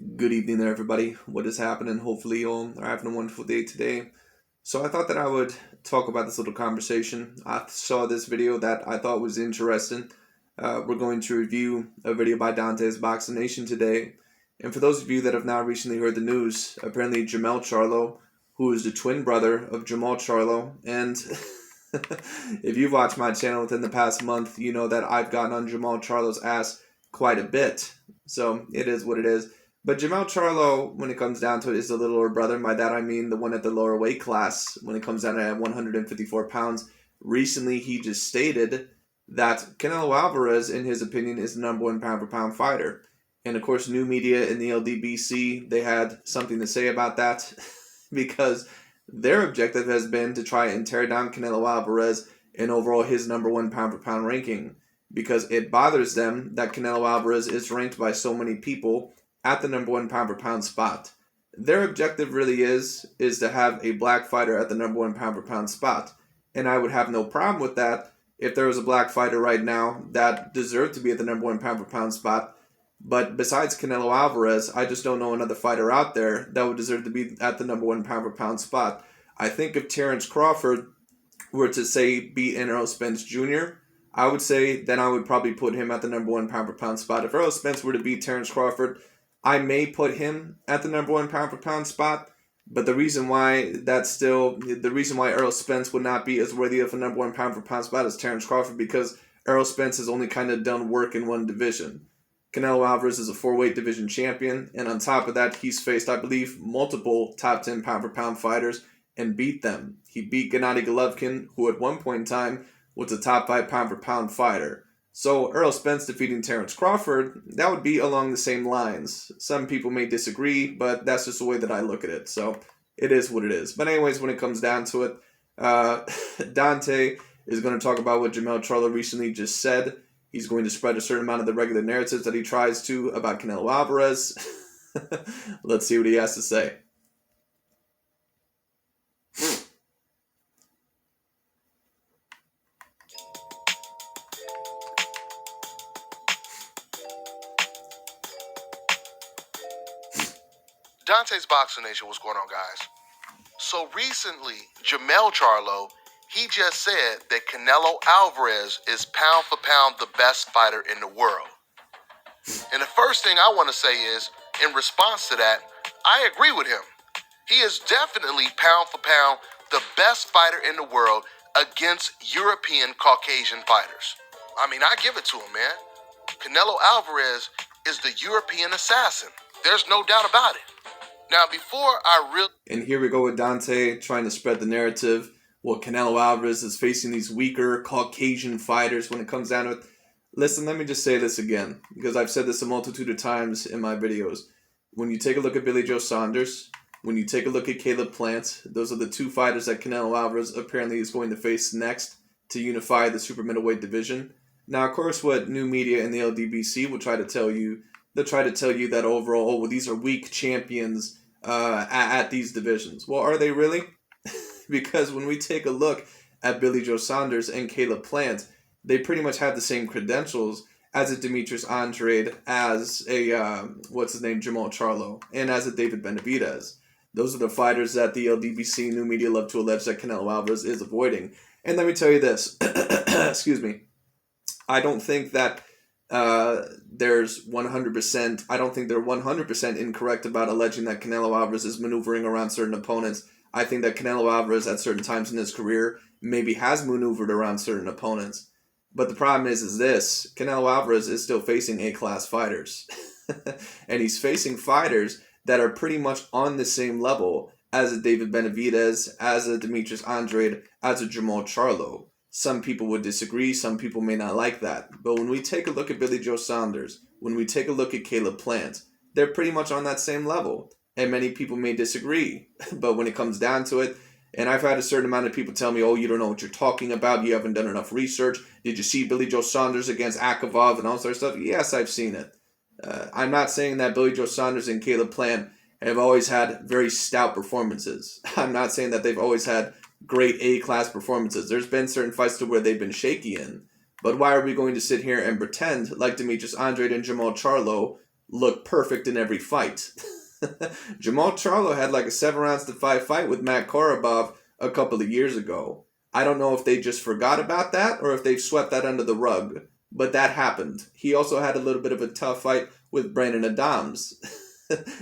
Good evening there, everybody. What is happening? Hopefully, you all are having a wonderful day today. So, I thought that I would talk about this little conversation. I saw this video that I thought was interesting. We're going to review a video by Dante's Boxing Nation today. And for those of you that have not recently heard the news, apparently Jermell Charlo, who is the twin brother of Jermell Charlo, and if you've watched my channel within the past month, you know that I've gotten on Jermell Charlo's ass quite a bit. So, it is what it is. But Jermell Charlo, when it comes down to it, is the littler brother. By that I mean the one at the lower weight class when it comes down to 154 pounds. Recently, he just stated that Canelo Alvarez, in his opinion, is the number one pound-for-pound fighter. And of course, new media in the LDBC, they had something to say about that because their objective has been to try and tear down Canelo Alvarez and overall his number one pound-for-pound ranking, because it bothers them that Canelo Alvarez is ranked by so many people at the number one pound-for-pound spot. Their objective really is to have a black fighter at the number one pound-for-pound spot. And I would have no problem with that if there was a black fighter right now that deserved to be at the number one pound-for-pound spot. But besides Canelo Alvarez, I just don't know another fighter out there that would deserve to be at the number one pound-for-pound spot. I think if Terrence Crawford were to, say, beat Errol Spence Jr., I would say then I would probably put him at the number one pound-for-pound spot. If Errol Spence were to beat Terrence Crawford, I may put him at the number one pound-for-pound spot, but the reason why Errol Spence would not be as worthy of a number one pound-for-pound spot as Terrence Crawford, because Errol Spence has only kind of done work in one division. Canelo Alvarez is a 4-weight division champion, and on top of that, he's faced, I believe, multiple top 10 pound-for-pound fighters and beat them. He beat Gennady Golovkin, who at one point in time was a top 5 pound-for-pound fighter. So Errol Spence defeating Terrence Crawford, that would be along the same lines. Some people may disagree, but that's just the way that I look at it. So it is what it is. But anyways, when it comes down to it, Dante is going to talk about what Jermell Charlo recently just said. He's going to spread a certain amount of the regular narratives that he tries to about Canelo Alvarez. Let's see what he has to say. Dante's Boxing Nation, what's going on, guys? So recently, Jermell Charlo, he just said that Canelo Alvarez is pound for pound the best fighter in the world. And the first thing I want to say is, in response to that, I agree with him. He is definitely pound for pound the best fighter in the world against European Caucasian fighters. I mean, I give it to him, man. Canelo Alvarez is the European assassin. There's no doubt about it. Now, And here we go with Dante trying to spread the narrative. Well, Canelo Alvarez is facing these weaker Caucasian fighters when it comes down to it. Listen, let me just say this again, because I've said this a multitude of times in my videos. When you take a look at Billy Joe Saunders, when you take a look at Caleb Plant, those are the two fighters that Canelo Alvarez apparently is going to face next to unify the super middleweight division. Now, of course, what new media in the LDBC will try to tell you, they'll try to tell you that overall, these are weak champions at these divisions. Well, are they really? Because when we take a look at Billy Joe Saunders and Caleb Plant, they pretty much have the same credentials as a Demetrius Andrade, as a, Jermell Charlo, and as a David Benavidez. Those are the fighters that the LDBC new media love to allege that Canelo Alvarez is avoiding. And let me tell you this, excuse me, I don't think that there's 100%, I don't think they're 100% incorrect about alleging that Canelo Alvarez is maneuvering around certain opponents. I think that Canelo Alvarez at certain times in his career maybe has maneuvered around certain opponents. But the problem is this, Canelo Alvarez is still facing A-class fighters. And he's facing fighters that are pretty much on the same level as a David Benavidez, as a Demetrius Andrade, as a Jermell Charlo. Some people would disagree, some people may not like that. But when we take a look at Billy Joe Saunders, when we take a look at Caleb Plant, they're pretty much on that same level. And many people may disagree. But when it comes down to it, and I've had a certain amount of people tell me, oh, you don't know what you're talking about, you haven't done enough research, did you see Billy Joe Saunders against Akavov and all that stuff? Yes, I've seen it. I'm not saying that Billy Joe Saunders and Caleb Plant have always had very stout performances. I'm not saying that they've always had great A-class performances. There's been certain fights to where they've been shaky in. But why are we going to sit here and pretend like Demetrius Andrade and Jermell Charlo look perfect in every fight. Jermell Charlo had like a 7 rounds to 5 fight with Matt Korobov a couple of years ago. I don't know if they just forgot about that or if they've swept that under the rug, but that happened. He also had a little bit of a tough fight with Brandon Adams.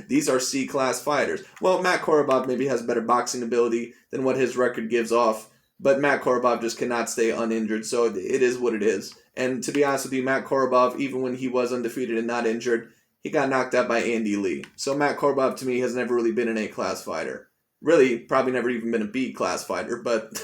These are C-class fighters. Well, Matt Korobov maybe has better boxing ability than what his record gives off, but Matt Korobov just cannot stay uninjured, so it is what it is. And to be honest with you, Matt Korobov, even when he was undefeated and not injured, he got knocked out by Andy Lee. So Matt Korobov, to me, has never really been an A-class fighter. Really, probably never even been a B-class fighter, but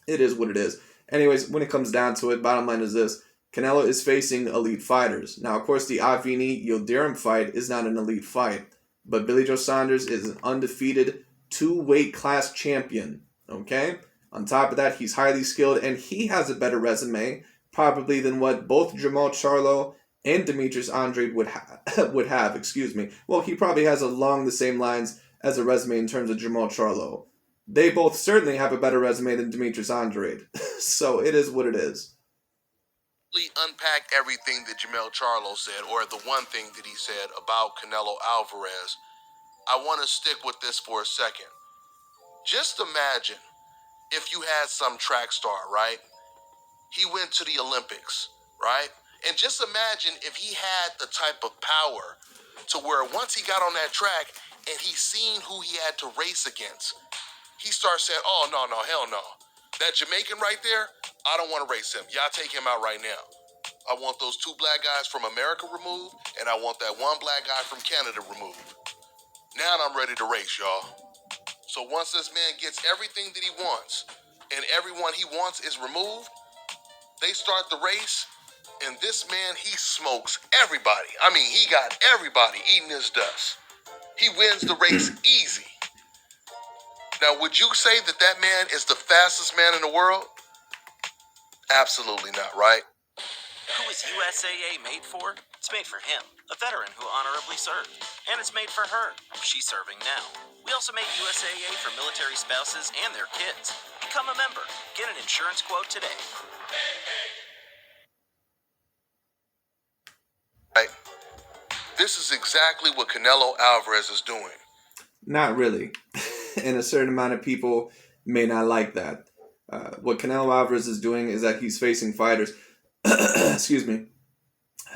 it is what it is. Anyways, when it comes down to it, bottom line is this. Canelo is facing elite fighters. Now, of course, the Avni Yildirim fight is not an elite fight, but Billy Joe Saunders is an undefeated 2-weight class champion, okay? On top of that, he's highly skilled, and he has a better resume, probably than what both Jermell Charlo and Demetrius Andrade would have. Well, he probably has along the same lines as a resume in terms of Jermell Charlo. They both certainly have a better resume than Demetrius Andrade. So it is what it is. Unpack everything that Jermell Charlo said, or the one thing that he said about Canelo Alvarez. I want to stick with this for a second. Just imagine if you had some track star, right? He went to the Olympics, right? And just imagine if he had the type of power to where once he got on that track and he seen who he had to race against, he starts saying, oh, no, hell no. That Jamaican right there, I don't want to race him. Y'all take him out right now. I want those 2 black guys from America removed, and I want that 1 black guy from Canada removed. Now I'm ready to race, y'all. So once this man gets everything that he wants, and everyone he wants is removed, they start the race, and this man, he smokes everybody. I mean, he got everybody eating his dust. He wins the race easy. Now, would you say that that man is the fastest man in the world? Absolutely not, right? Who is USAA made for? It's made for him, a veteran who honorably served. And it's made for her. She's serving now. We also made USAA for military spouses and their kids. Become a member. Get an insurance quote today. Right. This is exactly what Canelo Alvarez is doing. Not really. And a certain amount of people may not like that. What Canelo Alvarez is doing is that he's facing fighters. Excuse me.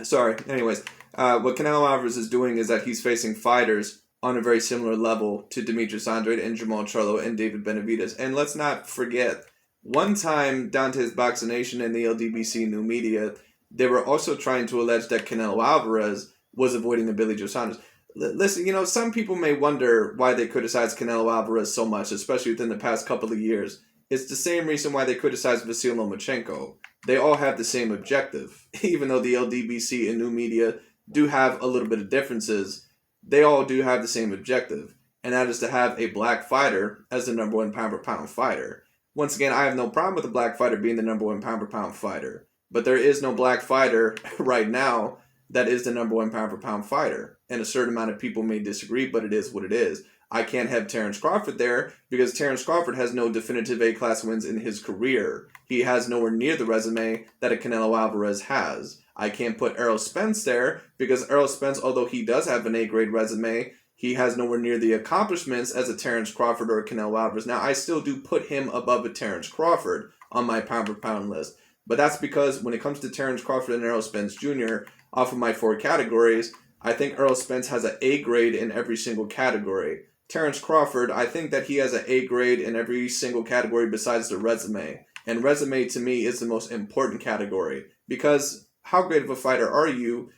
Sorry. Anyways, what Canelo Alvarez is doing is that he's facing fighters on a very similar level to Demetrius Andrade and Jermell Charlo and David Benavidez. And let's not forget, one time Dante's Boxing Nation and the LDBC New Media, they were also trying to allege that Canelo Alvarez was avoiding a Billy Joe Saunders. Listen, some people may wonder why they criticize Canelo Alvarez so much, especially within the past couple of years. It's the same reason why they criticize Vasyl Lomachenko. They all have the same objective. Even though the LDBC and New Media do have a little bit of differences, they all do have the same objective. And that is to have a black fighter as the number 1 pound-for-pound fighter. Once again, I have no problem with a black fighter being the number 1 pound-for-pound fighter. But there is no black fighter right now that is the number 1 pound-for-pound fighter. And a certain amount of people may disagree, but it is what it is. I can't have Terrence Crawford there because Terrence Crawford has no definitive A-class wins in his career. He has nowhere near the resume that a Canelo Alvarez has. I can't put Errol Spence there because Errol Spence, although he does have an A-grade resume, he has nowhere near the accomplishments as a Terrence Crawford or a Canelo Alvarez. Now, I still do put him above a Terrence Crawford on my pound-for-pound list. But that's because when it comes to Terrence Crawford and Errol Spence Jr., off of my 4 categories, I think Errol Spence has an A grade in every single category. Terrence Crawford, I think that he has an A grade in every single category besides the resume. And resume to me is the most important category. Because how great of a fighter are you,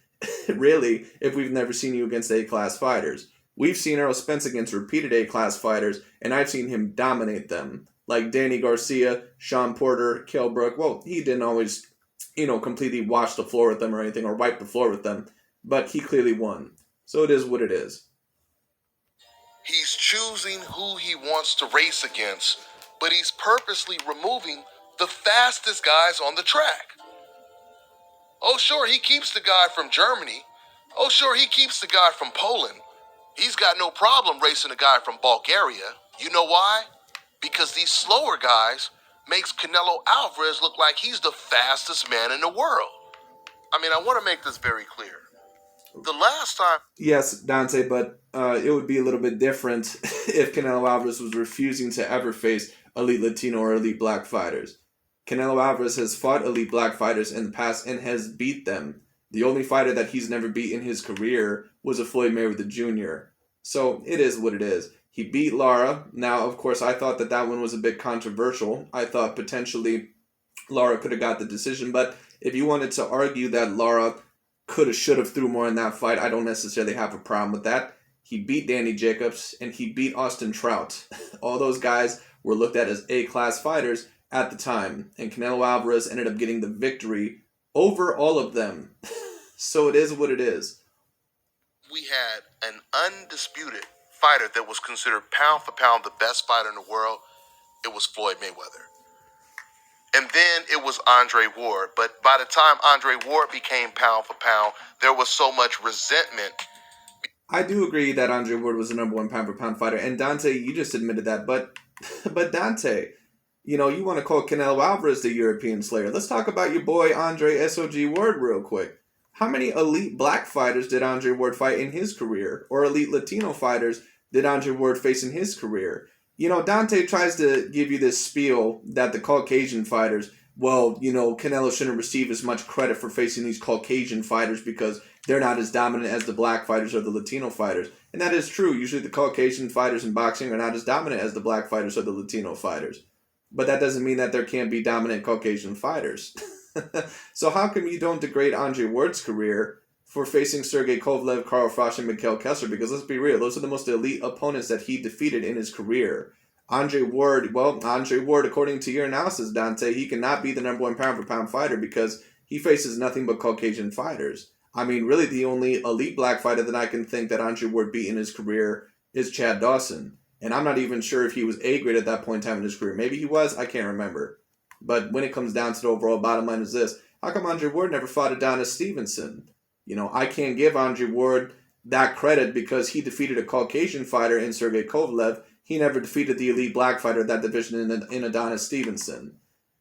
really, if we've never seen you against A-class fighters? We've seen Errol Spence against repeated A-class fighters, and I've seen him dominate them. Like Danny Garcia, Sean Porter, Kell Brook. Well, he didn't always, completely wash the floor with them or anything, or wipe the floor with them. But he clearly won. So it is what it is. He's choosing who he wants to race against, but he's purposely removing the fastest guys on the track. Oh, sure, he keeps the guy from Germany. Oh, sure, he keeps the guy from Poland. He's got no problem racing a guy from Bulgaria. You know why? Because these slower guys makes Canelo Alvarez look like he's the fastest man in the world. I mean, I want to make this very clear. The last time, Yes, Dante, but it would be a little bit different if Canelo Alvarez was refusing to ever face elite Latino or elite black fighters. Canelo Alvarez has fought elite black fighters in the past and has beat them. The only fighter that he's never beat in his career was a Floyd Mayweather Jr. So it is what it is. He beat Lara. Now, of course, I thought that that one was a bit controversial. I thought potentially Lara could have got the decision, but if you wanted to argue that Lara could have, should have threw more in that fight, I don't necessarily have a problem with that. He beat Danny Jacobs and he beat Austin Trout. All those guys were looked at as A-class fighters at the time, and Canelo Alvarez ended up getting the victory over all of them. So it is what it is. we had an undisputed fighter that was considered pound for pound the best fighter in the world. It was Floyd Mayweather. And then it was Andre Ward. But by the time Andre Ward became pound for pound, there was so much resentment. I do agree that Andre Ward was the number one pound for pound fighter, and Dante, you just admitted that, but Dante, you know, you want to call Canelo Alvarez the European Slayer. Let's talk about your boy Andre SOG Ward real quick. How many elite black fighters did Andre Ward fight in his career? Or elite Latino fighters did Andre Ward face in his career? You know, Dante tries to give you this spiel that the Caucasian fighters, well, you know, Canelo shouldn't receive as much credit for facing these Caucasian fighters because they're not as dominant as the black fighters or the Latino fighters. And that is true. Usually the Caucasian fighters in boxing are not as dominant as the black fighters or the Latino fighters. But that doesn't mean that there can't be dominant Caucasian fighters. So how come you don't degrade Andre Ward's career for facing Sergey Kovalev, Carl Froch, and Mikhail Kessler? Because let's be real, those are the most elite opponents that he defeated in his career. Andre Ward, according to your analysis, Dante, he cannot be the number one pound for pound fighter because he faces nothing but Caucasian fighters. I mean, really the only elite black fighter that I can think that Andre Ward beat in his career is Chad Dawson. And I'm not even sure if he was A grade at that point in time in his career. Maybe he was, I can't remember. But when it comes down to the overall bottom line is this: how come Andre Ward never fought Adonis Stevenson? You know, I can't give Andre Ward that credit because he defeated a Caucasian fighter in Sergey Kovalev. He never defeated the elite black fighter of that division in Adonis Stevenson.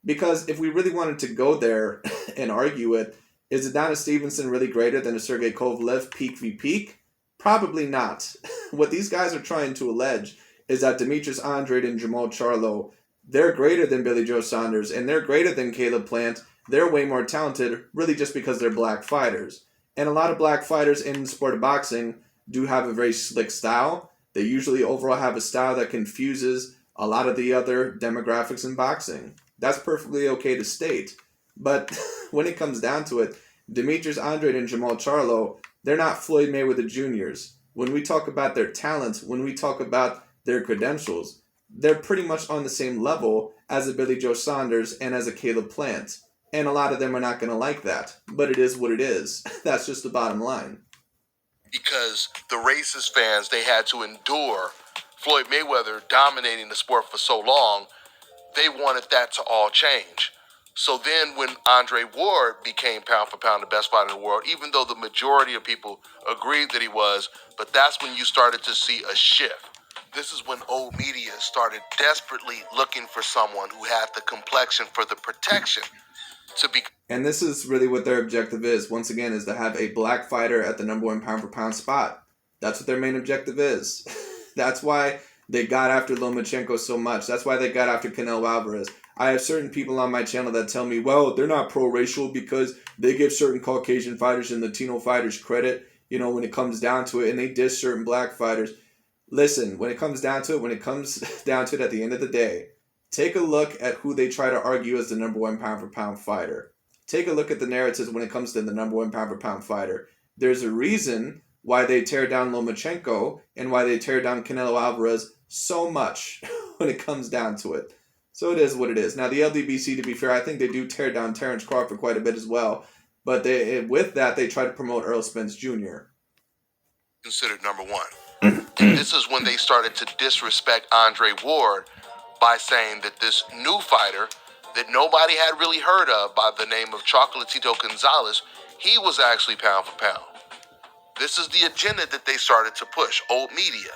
Because if we really wanted to go there and argue it, is Adonis Stevenson really greater than a Sergey Kovalev peak v peak? Probably not. What these guys are trying to allege is that Demetrius Andrade and Jermell Charlo, they're greater than Billy Joe Saunders, and they're greater than Caleb Plant. They're way more talented, really just because they're black fighters. And a lot of black fighters in the sport of boxing do have a very slick style. They usually overall have a style that confuses a lot of the other demographics in boxing. That's perfectly okay to state. But when it comes down to it, Demetrius Andrade and Jermell Charlo, they're not Floyd Mayweather Jr.'s. When we talk about their talent, when we talk about their credentials, they're pretty much on the same level as a Billy Joe Saunders and as a Caleb Plant. And a lot of them are not going to like that. But it is what it is. That's just the bottom line. Because the racist fans, they had to endure Floyd Mayweather dominating the sport for so long, they wanted that to all change. So then when Andre Ward became pound for pound the best fighter in the world, even though the majority of people agreed that he was, but that's when you started to see a shift. This is when old media started desperately looking for someone who had the complexion for the protection to be. And this is really what their objective is, once again, is to have a black fighter at the number one pound for pound spot. That's what their main objective is. That's why they got after Lomachenko so much. That's why they got after Canelo Alvarez. I have certain people on my channel that tell me, well, they're not pro-racial because they give certain Caucasian fighters and Latino fighters credit, you know, when it comes down to it, and they diss certain black fighters. Listen, when it comes down to it, at the end of the day, take a look at who they try to argue as the number one pound for pound fighter. Take a look at the narratives when it comes to the number one pound for pound fighter. There's a reason why they tear down Lomachenko and why they tear down Canelo Alvarez so much when it comes down to it. So it is what it is. Now, the LDBC, to be fair, I think they do tear down Terrence Crawford quite a bit as well. But with that, they try to promote Earl Spence Jr. Considered number one. And this is when they started to disrespect Andre Ward by saying that this new fighter that nobody had really heard of by the name of Chocolatito Gonzalez, he was actually pound for pound. This is the agenda that they started to push, old media.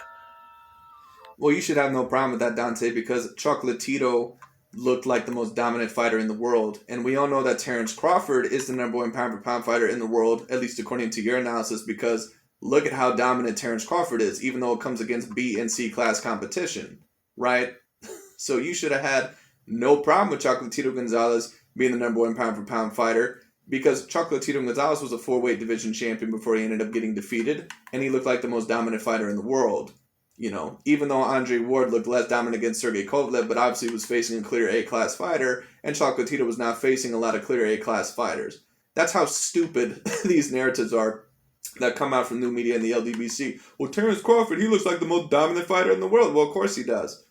Well, you should have no problem with that, Dante, because Chocolatito, looked like the most dominant fighter in the world. And we all know that Terrence Crawford is the number one pound-for-pound fighter in the world, at least according to your analysis, because look at how dominant Terrence Crawford is, even though it comes against B and C class competition, right? So you should have had no problem with Chocolatito Gonzalez being the number one pound-for-pound fighter, because Chocolatito Gonzalez was a 4-weight division champion before he ended up getting defeated, and he looked like the most dominant fighter in the world. You know, even though Andre Ward looked less dominant against Sergey Kovalev, but obviously was facing a clear A-class fighter, and Chocolatito was not facing a lot of clear A-class fighters. That's how stupid these narratives are that come out from new media and the LDBC. Well, Terrence Crawford, he looks like the most dominant fighter in the world. Well, of course he does.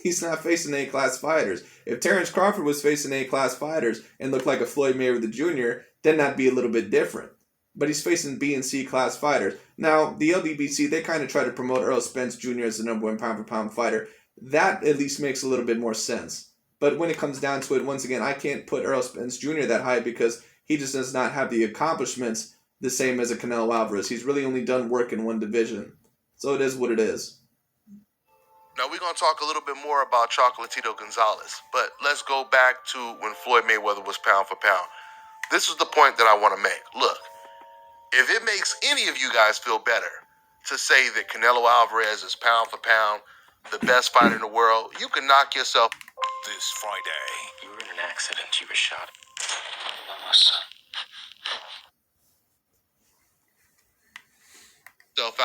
He's not facing A-class fighters. If Terrence Crawford was facing A-class fighters and looked like a Floyd Mayweather Jr., then that'd be a little bit different. But he's facing B and C class fighters. Now, the LDBC, they kind of try to promote Errol Spence Jr. as the number one pound-for-pound fighter. That at least makes a little bit more sense. But when it comes down to it, once again, I can't put Errol Spence Jr. that high because he just does not have the accomplishments the same as a Canelo Alvarez. He's really only done work in one division. So it is what it is. Now, we're going to talk a little bit more about Chocolatito Gonzalez, but let's go back to when Floyd Mayweather was pound for pound. This is the point that I want to make. Look, if it makes any of you guys feel better to say that Canelo Alvarez is pound for pound the best fighter in the world, you can knock yourself This Friday. You were in an accident. You were shot.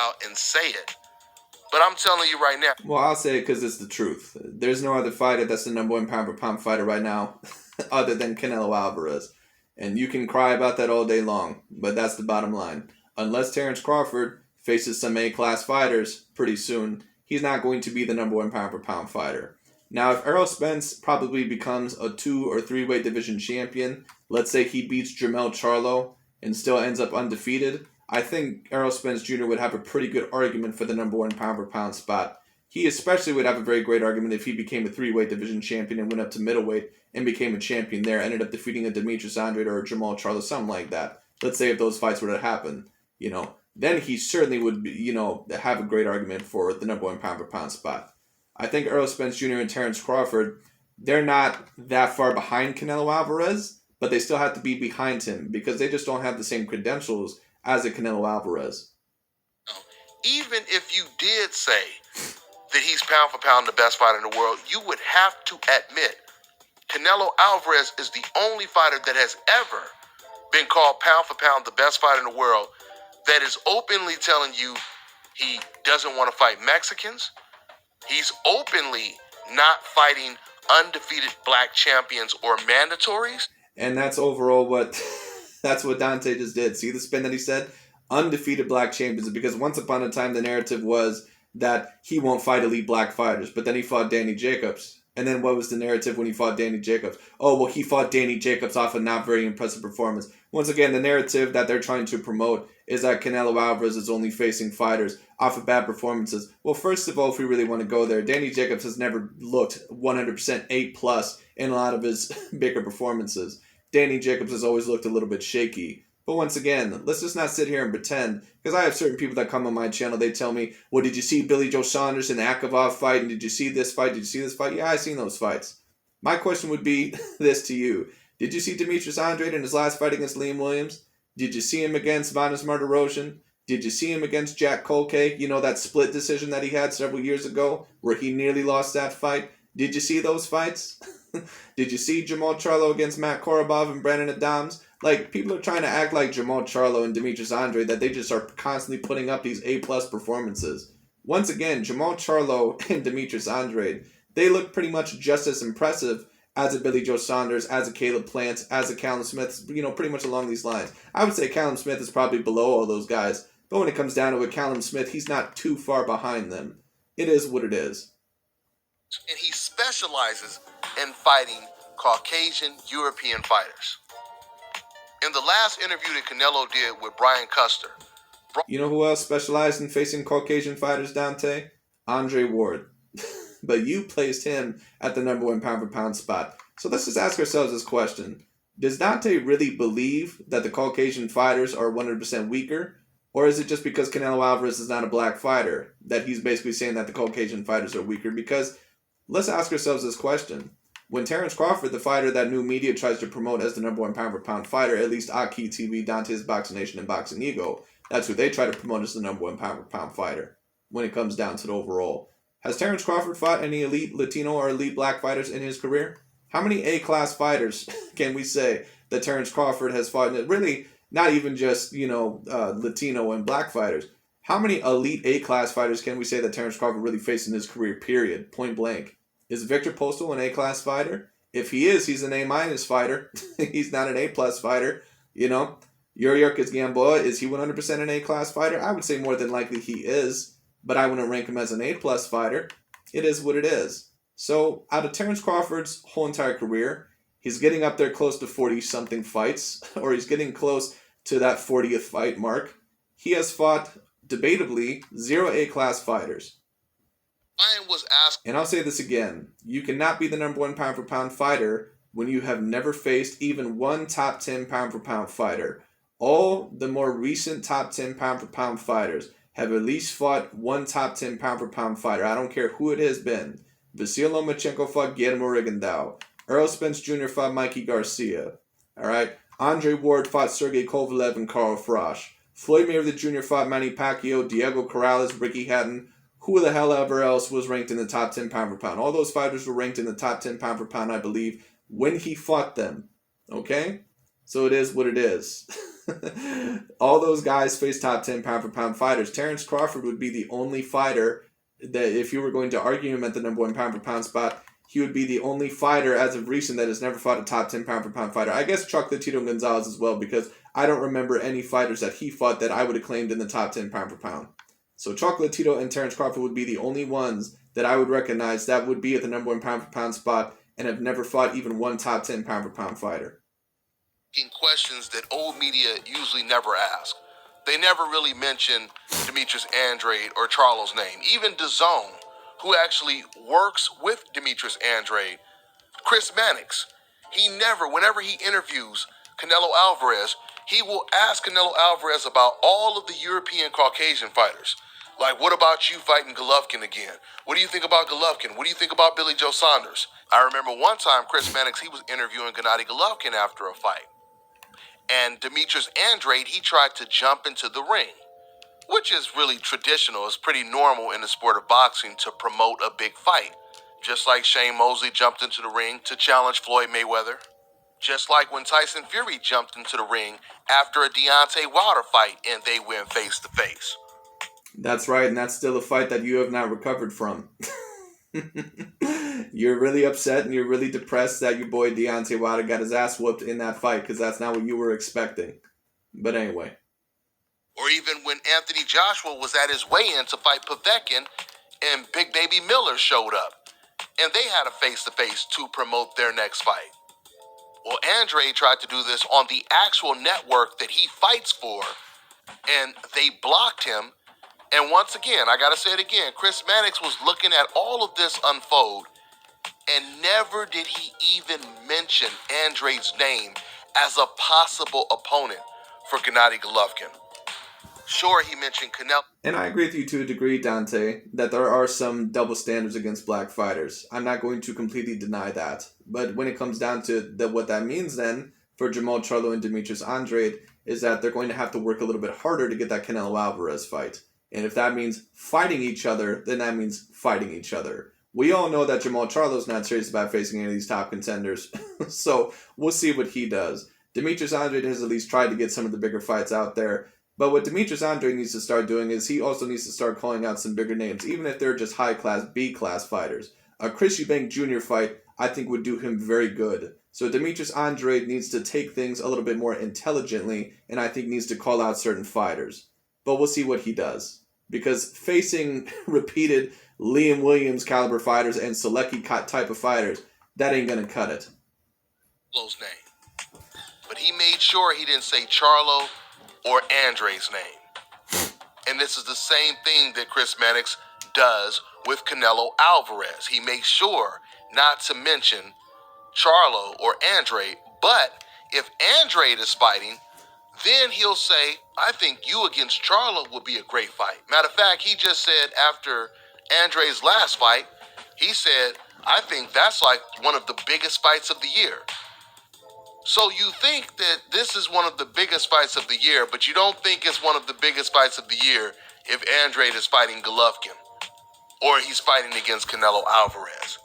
out and say it. But I'm telling you right now. Well, I'll say it because it's the truth. There's no other fighter that's the number one pound-for-pound fighter right now other than Canelo Alvarez. And you can cry about that all day long, but that's the bottom line. Unless Terrence Crawford faces some A-class fighters pretty soon, he's not going to be the number one pound-for-pound fighter. Now, if Errol Spence probably becomes a 2 or 3 weight division champion, let's say he beats Jermell Charlo and still ends up undefeated, I think Errol Spence Jr. would have a pretty good argument for the number one pound-for-pound spot. He especially would have a very great argument if he became a 3 weight division champion and went up to middleweight and became a champion there, ended up defeating a Demetrius Andrade or a Jermell Charlo, something like that. Let's say if those fights were to happen, then he certainly would, have a great argument for the number one pound-for-pound spot. I think Errol Spence Jr. and Terrence Crawford, they're not that far behind Canelo Alvarez, but they still have to be behind him because they just don't have the same credentials as a Canelo Alvarez. Even if you did say that he's pound for pound the best fighter in the world, you would have to admit Canelo Alvarez is the only fighter that has ever been called pound for pound the best fighter in the world that is openly telling you he doesn't want to fight Mexicans. He's openly not fighting undefeated black champions or mandatories. And that's overall that's what Dante just did. See the spin that he said? Undefeated black champions. Because once upon a time, the narrative was that he won't fight elite black fighters. But then he fought Danny Jacobs. And then what was the narrative when he fought Danny Jacobs? Oh, well, he fought Danny Jacobs off a not very impressive performance. Once again, the narrative that they're trying to promote is that Canelo Alvarez is only facing fighters off of bad performances. Well, first of all, if we really want to go there, Danny Jacobs has never looked 100% A+ in a lot of his bigger performances. Danny Jacobs has always looked a little bit shaky. But once again, let's just not sit here and pretend, because I have certain people that come on my channel, they tell me, well, did you see Billy Joe Saunders in the Akavov fight? And did you see this fight? Did you see this fight? Yeah, I've seen those fights. My question would be this to you. Did you see Demetrius Andrade in his last fight against Liam Williams? Did you see him against Vanes Martirosyan? Did you see him against Jack Colque? That split decision that he had several years ago where he nearly lost that fight? Did you see those fights? Did you see Jermell Charlo against Matt Korobov and Brandon Adams? People are trying to act like Jermell Charlo and Demetrius Andrade, that they just are constantly putting up these A+ performances. Once again, Jermell Charlo and Demetrius Andrade, they look pretty much just as impressive as a Billy Joe Saunders, as a Caleb Plant, as a Callum Smith, pretty much along these lines. I would say Callum Smith is probably below all those guys, but when it comes down to it, Callum Smith, he's not too far behind them. It is what it is. And he specializes in fighting Caucasian European fighters. In the last interview that Canelo did with Brian Custer. You know who else specialized in facing Caucasian fighters, Dante? Andre Ward. But you placed him at the number one pound-for-pound spot. So let's just ask ourselves this question. Does Dante really believe that the Caucasian fighters are 100% weaker? Or is it just because Canelo Alvarez is not a black fighter that he's basically saying that the Caucasian fighters are weaker? Because let's ask ourselves this question. When Terrence Crawford, the fighter that new media tries to promote as the #1 pound-for-pound fighter, at least Aki TV, Dante's Boxing Nation, and Boxing Ego, that's who they try to promote as the #1 pound-for-pound fighter when it comes down to the overall. Has Terrence Crawford fought any elite Latino or elite black fighters in his career? How many A-class fighters can we say that Terrence Crawford has fought? Really, not even just, Latino and black fighters. How many elite A-class fighters can we say that Terrence Crawford really faced in his career, period, point blank? Is Victor Postal an A-class fighter? If he is, he's an A- fighter. He's not an A-plus fighter. Yuriorkis Gamboa, is he 100% an A-class fighter? I would say more than likely he is, but I wouldn't rank him as an A-plus fighter. It is what it is. So, out of Terrence Crawford's whole entire career, he's getting up there close to 40-something fights, or he's getting close to that 40th fight mark. He has fought, debatably, 0 A-class fighters. Ryan was asked, and I'll say this again, you cannot be the #1 pound-for-pound fighter when you have never faced even one top 10 pound-for-pound fighter. All the more recent top 10 pound-for-pound fighters have at least fought one top 10 pound-for-pound fighter. I don't care who it has been. Vasyl Lomachenko fought Guillermo Rigondeaux. Earl Spence Jr. fought Mikey Garcia. All right. Andre Ward fought Sergey Kovalev and Carl Froch. Floyd Mayweather Jr. fought Manny Pacquiao, Diego Corrales, Ricky Hatton. Who the hell ever else was ranked in the top 10 pound-for-pound? All those fighters were ranked in the top 10 pound-for-pound, I believe, when he fought them. Okay? So it is what it is. All those guys face top 10 pound-for-pound fighters. Terrence Crawford would be the only fighter that, if you were going to argue him at the #1 pound-for-pound spot, he would be the only fighter as of recent that has never fought a top 10 pound-for-pound fighter. I guess Chocolatito Gonzalez as well, because I don't remember any fighters that he fought that I would have claimed in the top 10 pound-for-pound. So Chocolatito and Terrence Crawford would be the only ones that I would recognize that would be at the #1 pound-for-pound spot and have never fought even one top 10 pound-for-pound fighter. Questions that old media usually never ask. They never really mention Demetrius Andrade or Charlo's name. Even DAZN, who actually works with Demetrius Andrade, Chris Mannix, whenever he interviews Canelo Alvarez, he will ask Canelo Alvarez about all of the European Caucasian fighters. Like, what about you fighting Golovkin again? What do you think about Golovkin? What do you think about Billy Joe Saunders? I remember one time Chris Mannix, he was interviewing Gennady Golovkin after a fight. And Demetrius Andrade, he tried to jump into the ring, which is really traditional. It's pretty normal in the sport of boxing to promote a big fight. Just like Shane Mosley jumped into the ring to challenge Floyd Mayweather. Just like when Tyson Fury jumped into the ring after a Deontay Wilder fight and they went face to face. That's right, and that's still a fight that you have not recovered from. You're really upset and you're really depressed that your boy Deontay Wilder got his ass whooped in that fight because that's not what you were expecting. But anyway. Or even when Anthony Joshua was at his weigh-in to fight Povetkin and Big Baby Miller showed up. And they had a face-to-face to promote their next fight. Well, Andrade tried to do this on the actual network that he fights for, and they blocked him. And once again, I gotta say it again, Chris Mannix was looking at all of this unfold, and never did he even mention Andrade's name as a possible opponent for Gennady Golovkin. Sure, he mentioned Canelo. And I agree with you to a degree, Dante, that there are some double standards against black fighters. I'm not going to completely deny that. But when it comes down to what that means then for Jermell Charlo and Demetrius Andrade is that they're going to have to work a little bit harder to get that Canelo Alvarez fight. And if that means fighting each other, then that means fighting each other. We all know that Jermell Charlo's not serious about facing any of these top contenders. So we'll see what he does. Demetrius Andrade has at least tried to get some of the bigger fights out there. But what Demetrius Andrade needs to start doing is he also needs to start calling out some bigger names, even if they're just high-class, B-class fighters. A Chris Eubank Jr. fight, I think, would do him very good. So Demetrius Andrade needs to take things a little bit more intelligently, and I think needs to call out certain fighters. But we'll see what he does. Because facing repeated Liam Williams caliber fighters and Selecki type of fighters, that ain't going to cut it. Name. But he made sure he didn't say Charlo or Andrade's name. And this is the same thing that Chris Mannix does with Canelo Alvarez. He makes sure not to mention Charlo or Andrade, but if Andrade is fighting, then he'll say, I think you against Charlo would be a great fight. Matter of fact, he just said after Andrade's last fight, he said, I think that's like one of the biggest fights of the year. So you think that this is one of the biggest fights of the year, but you don't think it's one of the biggest fights of the year if Andrade is fighting Golovkin or he's fighting against Canelo Alvarez.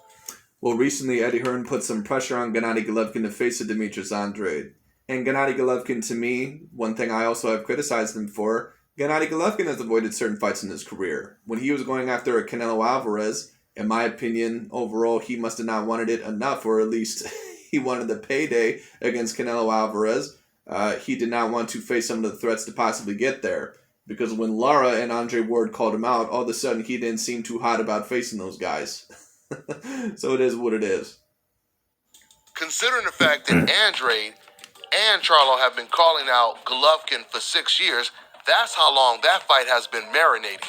Well, recently Eddie Hearn put some pressure on Gennady Golovkin to face a Demetrius Andrade. And Gennady Golovkin, to me, one thing I also have criticized him for, Gennady Golovkin has avoided certain fights in his career. When he was going after a Canelo Alvarez, in my opinion, overall, he must have not wanted it enough, or at least he wanted the payday against Canelo Alvarez. He did not want to face some of the threats to possibly get there. Because when Lara and Andre Ward called him out, all of a sudden he didn't seem too hot about facing those guys. So it is what it is. Considering the fact that Andrade and Charlo have been calling out Golovkin for 6 years, that's how long that fight has been marinating.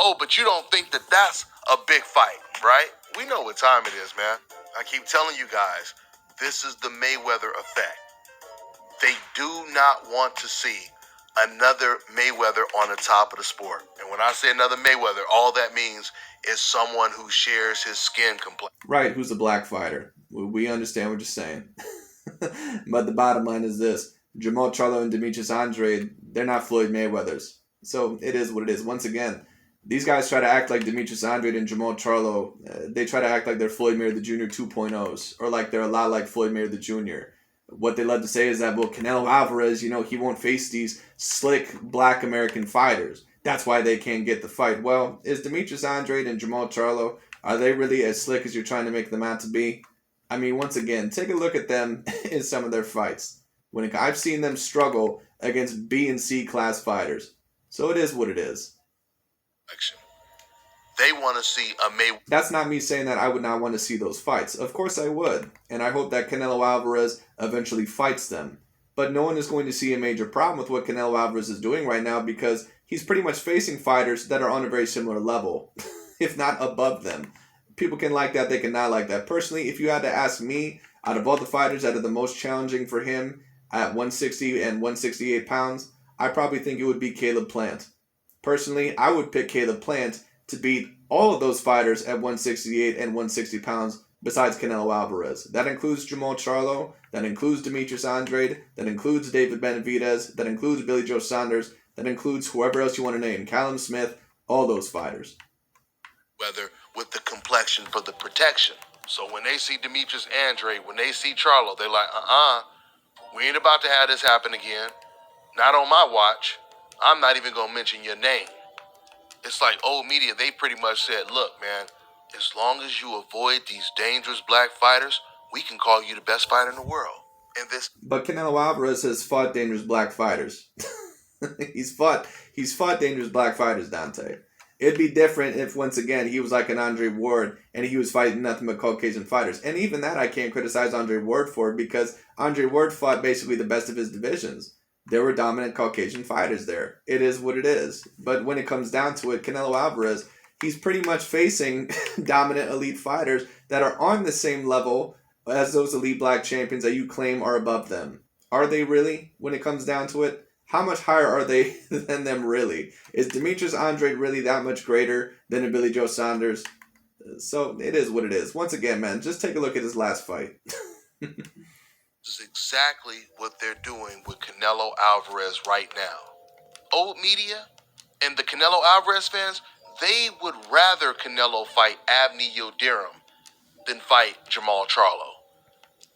Oh, but you don't think that that's a big fight, right? We know what time it is, man. I keep telling you guys, this is the Mayweather effect. They do not want to see another Mayweather on the top of the sport. And when I say another Mayweather, all that means is someone who shares his skin complexion. Right, who's a black fighter. We understand what you're saying. But the bottom line is this. Jermell Charlo and Demetrius Andrade, they're not Floyd Mayweathers. So it is what it is. Once again, these guys try to act like Demetrius Andrade and Jermell Charlo. They try to act like they're Floyd Mayweather Jr. 2.0s. Or like they're a lot like Floyd Mayweather Jr. What they love to say is that, well, Canelo Alvarez, he won't face these slick black American fighters. That's why they can't get the fight. Well, is Demetrius Andrade and Jermell Charlo, are they really as slick as you're trying to make them out to be? I mean, once again, take a look at them in some of their fights. I've seen them struggle against B and C class fighters. So it is what it is. They want to see a Mayweather. That's not me saying that I would not want to see those fights. Of course I would. And I hope that Canelo Alvarez eventually fights them. But no one is going to see a major problem with what Canelo Alvarez is doing right now because he's pretty much facing fighters that are on a very similar level, if not above them. People can like that, they can not like that. Personally, if you had to ask me, out of all the fighters that are the most challenging for him at 160 and 168 pounds, I probably think it would be Caleb Plant. Personally, I would pick Caleb Plant to beat all of those fighters at 168 and 160 pounds besides Canelo Alvarez. That includes Jermell Charlo, that includes Demetrius Andrade, that includes David Benavidez, that includes Billy Joe Saunders, that includes whoever else you want to name, Callum Smith, all those fighters. Whether with the complexion for the protection. So when they see Demetrius Andrade, when they see Charlo, they're like, we ain't about to have this happen again. Not on my watch. I'm not even going to mention your name. It's like old media, they pretty much said, look, man, as long as you avoid these dangerous black fighters, we can call you the best fighter in the world. But Canelo Alvarez has fought dangerous black fighters. He's fought dangerous black fighters, Dante. It'd be different if, once again, he was like an Andre Ward and he was fighting nothing but Caucasian fighters. And even that I can't criticize Andre Ward for because Andre Ward fought basically the best of his divisions. There were dominant Caucasian fighters there. It is what it is. But when it comes down to it, Canelo Alvarez, he's pretty much facing dominant elite fighters that are on the same level as those elite black champions that you claim are above them. Are they really, when it comes down to it? How much higher are they than them really? Is Demetrius Andrade really that much greater than a Billy Joe Saunders? So it is what it is. Once again, man, just take a look at his last fight. This is exactly what they're doing with Canelo Alvarez right now. Old media and the Canelo Alvarez fans, they would rather Canelo fight Abney Yildirim than fight Jermell Charlo.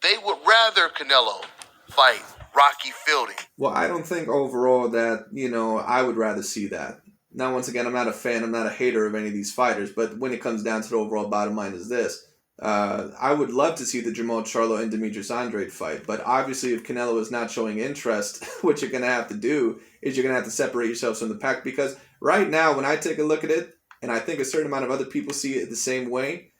They would rather Canelo fight Rocky Fielding. Well, I don't think overall that, I would rather see that. Now, once again, I'm not a fan, I'm not a hater of any of these fighters, but when it comes down to the overall bottom line is this. I would love to see the Jermell Charlo and Demetrius Andrade fight, but obviously if Canelo is not showing interest, what you're going to have to do is you're going to have to separate yourselves from the pack, because right now, when I take a look at it, and I think a certain amount of other people see it the same way,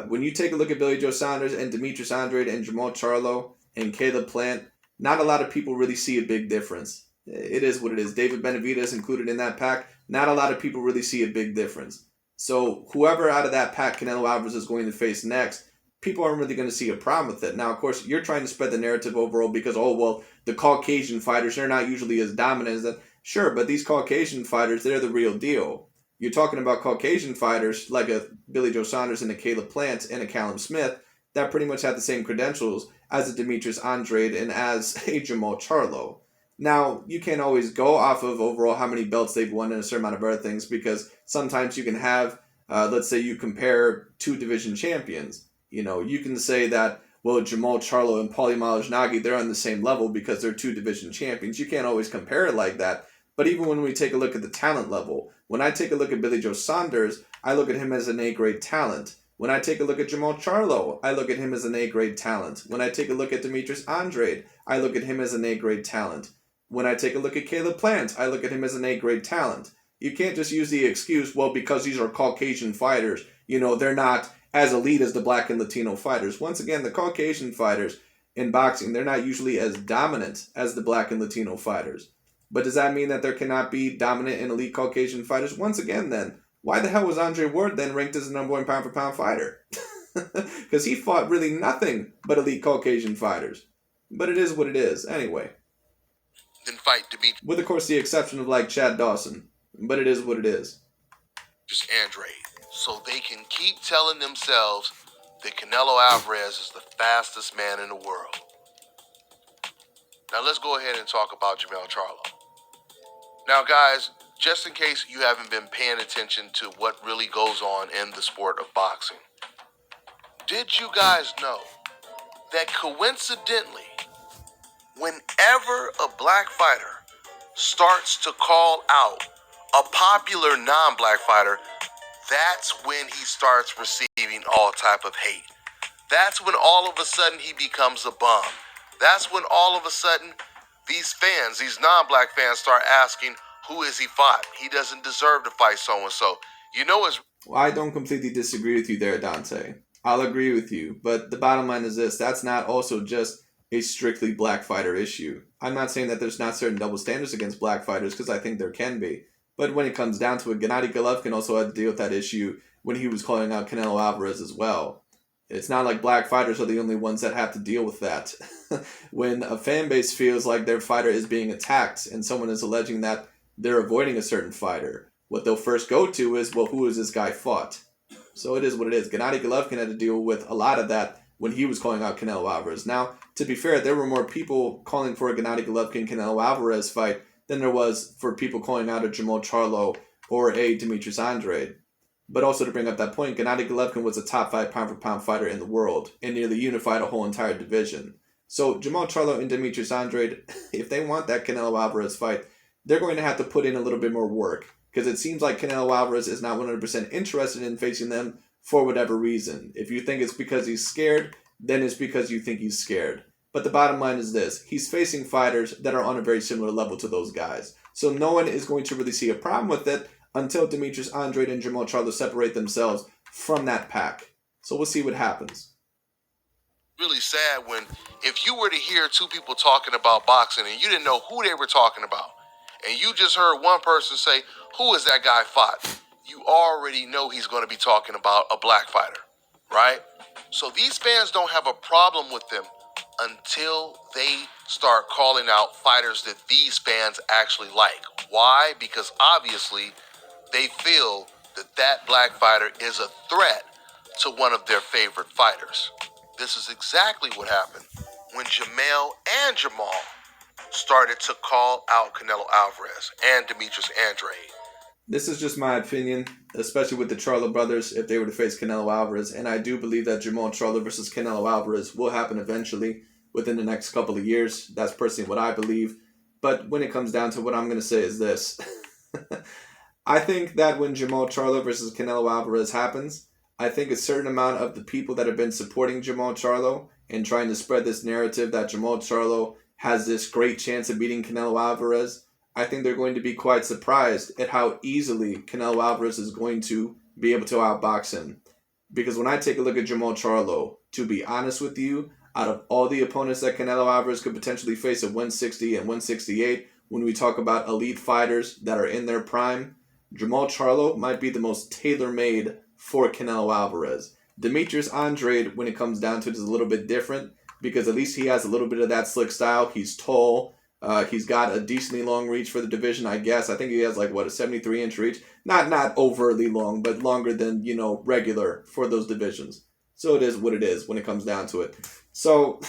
when you take a look at Billy Joe Saunders and Demetrius Andrade and Jermell Charlo and Caleb Plant, not a lot of people really see a big difference. It is what it is. David Benavidez included in that pack, not a lot of people really see a big difference. So whoever out of that pack Canelo Alvarez is going to face next, people aren't really going to see a problem with it. Now, of course, you're trying to spread the narrative overall because, the Caucasian fighters, they're not usually as dominant as that. Sure, but these Caucasian fighters, they're the real deal. You're talking about Caucasian fighters like a Billy Joe Saunders and a Caleb Plant and a Callum Smith that pretty much have the same credentials as a Demetrius Andrade and as a Jermell Charlo. Now, you can't always go off of overall how many belts they've won and a certain amount of other things, because sometimes you can have, let's say you compare two division champions. You can say that, well, Jermell Charlo and Paulie Malignaggi, they're on the same level because they're two division champions. You can't always compare it like that. But even when we take a look at the talent level, when I take a look at Billy Joe Saunders, I look at him as an A-grade talent. When I take a look at Jermell Charlo, I look at him as an A-grade talent. When I take a look at Demetrius Andrade, I look at him as an A-grade talent. When I take a look at Caleb Plant, I look at him as an A-grade talent. You can't just use the excuse, well, because these are Caucasian fighters, they're not as elite as the Black and Latino fighters. Once again, the Caucasian fighters in boxing, they're not usually as dominant as the Black and Latino fighters. But does that mean that there cannot be dominant and elite Caucasian fighters? Once again, then, why the hell was Andre Ward then ranked as the #1 pound-for-pound fighter? Because he fought really nothing but elite Caucasian fighters. But it is what it is, anyway. Then fight Demetrius With, of course, the exception of, like, Chad Dawson. But it is what it is. Andrade. So they can keep telling themselves that Canelo Alvarez is the fastest man in the world. Now let's go ahead and talk about Jermell Charlo. Now guys, just in case you haven't been paying attention to what really goes on in the sport of boxing, did you guys know that coincidentally, whenever a black fighter starts to call out a popular non-black fighter, that's when he starts receiving all type of hate. That's when all of a sudden he becomes a bum. That's when all of a sudden these fans, these non-black fans, start asking, who is he fought? He doesn't deserve to fight so-and-so. Well, I don't completely disagree with you there, Dante. I'll agree with you. But the bottom line is this. That's not also just a strictly black fighter issue. I'm not saying that there's not certain double standards against black fighters, because I think there can be. But when it comes down to it, Gennady Golovkin also had to deal with that issue when he was calling out Canelo Alvarez as well. It's not like black fighters are the only ones that have to deal with that. When a fan base feels like their fighter is being attacked and someone is alleging that they're avoiding a certain fighter, what they'll first go to is, well, who is this guy fought? So it is what it is. Gennady Golovkin had to deal with a lot of that when he was calling out Canelo Alvarez. Now, to be fair, there were more people calling for a Gennady Golovkin-Canelo Alvarez fight than there was for people calling out a Jermell Charlo or a Demetrius Andrade. But also to bring up that point, Gennady Golovkin was a top 5 pound-for-pound fighter in the world and nearly unified a whole entire division. So Jermell Charlo and Demetrius Andrade, if they want that Canelo Alvarez fight, they're going to have to put in a little bit more work, because it seems like Canelo Alvarez is not 100% interested in facing them for whatever reason. If you think it's because he's scared, then it's because you think he's scared. But the bottom line is this. He's facing fighters that are on a very similar level to those guys. So no one is going to really see a problem with it until Demetrius Andrade and Jermell Charlo separate themselves from that pack. So we'll see what happens. Really sad when, if you were to hear two people talking about boxing and you didn't know who they were talking about, and you just heard one person say, who is that guy fought? You already know he's going to be talking about a black fighter, right? So these fans don't have a problem with them until they start calling out fighters that these fans actually like. Why? Because obviously they feel that that black fighter is a threat to one of their favorite fighters. This is exactly what happened when Jermell and Jermall started to call out Canelo Alvarez and Demetrius Andrade. This is just my opinion, especially with the Charlo brothers, if they were to face Canelo Alvarez. And I do believe that Jermell Charlo versus Canelo Alvarez will happen eventually within the next couple of years. That's personally what I believe. But when it comes down to what I'm going to say is this. I think that when Jermell Charlo versus Canelo Alvarez happens, I think a certain amount of the people that have been supporting Jermell Charlo and trying to spread this narrative that Jermell Charlo has this great chance of beating Canelo Alvarez, I think they're going to be quite surprised at how easily Canelo Alvarez is going to be able to outbox him. Because when I take a look at Jermell Charlo, to be honest with you, out of all the opponents that Canelo Alvarez could potentially face at 160 and 168, when we talk about elite fighters that are in their prime, Jermell Charlo might be the most tailor-made for Canelo Alvarez. Demetrius Andrade, when it comes down to it, is a little bit different, because at least he has a little bit of that slick style. He's tall. He's got a decently long reach for the division, I guess. I think he has like, what, a 73-inch reach? Not overtly long, but longer than, regular for those divisions. So it is what it is when it comes down to it. So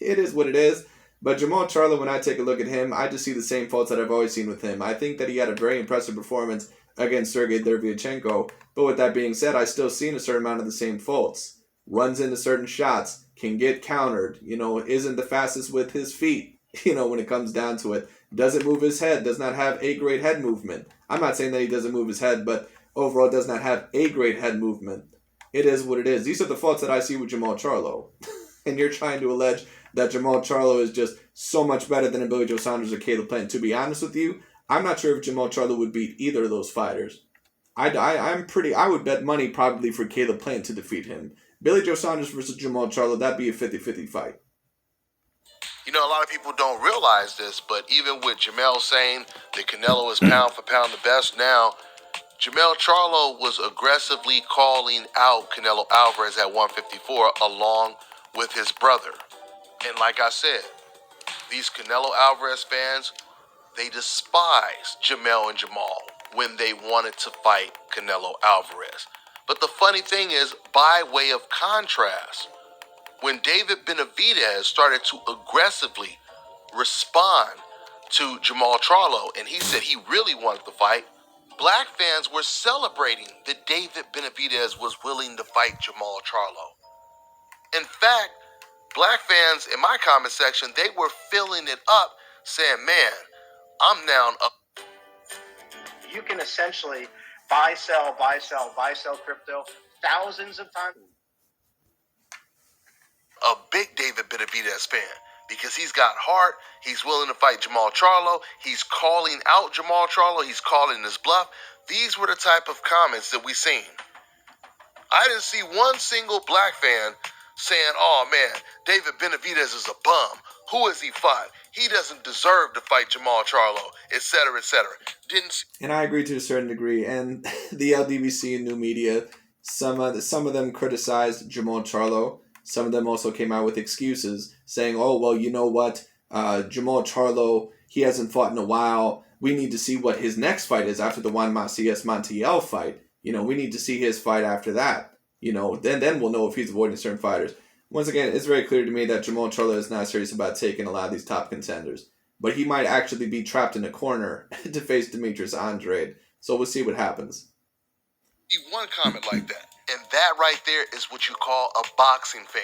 it is what it is. But Jermell Charlo, when I take a look at him, I just see the same faults that I've always seen with him. I think that he had a very impressive performance against Sergey Derevyanchenko. But with that being said, I still seen a certain amount of the same faults. Runs into certain shots, can get countered, isn't the fastest with his feet, when it comes down to it. Doesn't move his head, does not have A-grade head movement. I'm not saying that he doesn't move his head, but overall does not have A-grade head movement. It is what it is. These are the faults that I see with Jermell Charlo. And you're trying to allege that Jermell Charlo is just so much better than a Billy Joe Saunders or Caleb Plant. To be honest with you, I'm not sure if Jermell Charlo would beat either of those fighters. I would bet money probably for Caleb Plant to defeat him. Billy Joe Saunders versus Jermell Charlo, that'd be a 50-50 fight. A lot of people don't realize this, but even with Jermell saying that Canelo is pound for pound the best now, Jermell Charlo was aggressively calling out Canelo Alvarez at 154 along with his brother. And like I said, these Canelo Alvarez fans, they despise Jermell and Jamal when they wanted to fight Canelo Alvarez. But the funny thing is, by way of contrast, when David Benavidez started to aggressively respond to Jermell Charlo, and he said he really wanted to fight, black fans were celebrating that David Benavidez was willing to fight Jermell Charlo. In fact, black fans in my comment section, they were filling it up, saying, man, I'm down up. You can essentially buy, sell crypto thousands of times. A big David Benavidez fan because he's got heart. He's willing to fight Jermell Charlo. He's calling out Jermell Charlo. He's calling his bluff. These were the type of comments that we seen. I didn't see one single black fan saying, oh man, David Benavidez is a bum. Who has he fought? He doesn't deserve to fight Jermell Charlo, etc., etc. And I agree to a certain degree. And the LDBC and new media, some of them criticized Jermell Charlo. Some of them also came out with excuses saying, oh, well, you know what? Jermell Charlo, he hasn't fought in a while. We need to see what his next fight is after the Juan Macias Montiel fight. We need to see his fight after that. Then we'll know if he's avoiding certain fighters. Once again, it's very clear to me that Jermell Charlo is not serious about taking a lot of these top contenders. But he might actually be trapped in a corner to face Demetrius Andrade. So we'll see what happens. One comment like that. And that right there is what you call a boxing fan.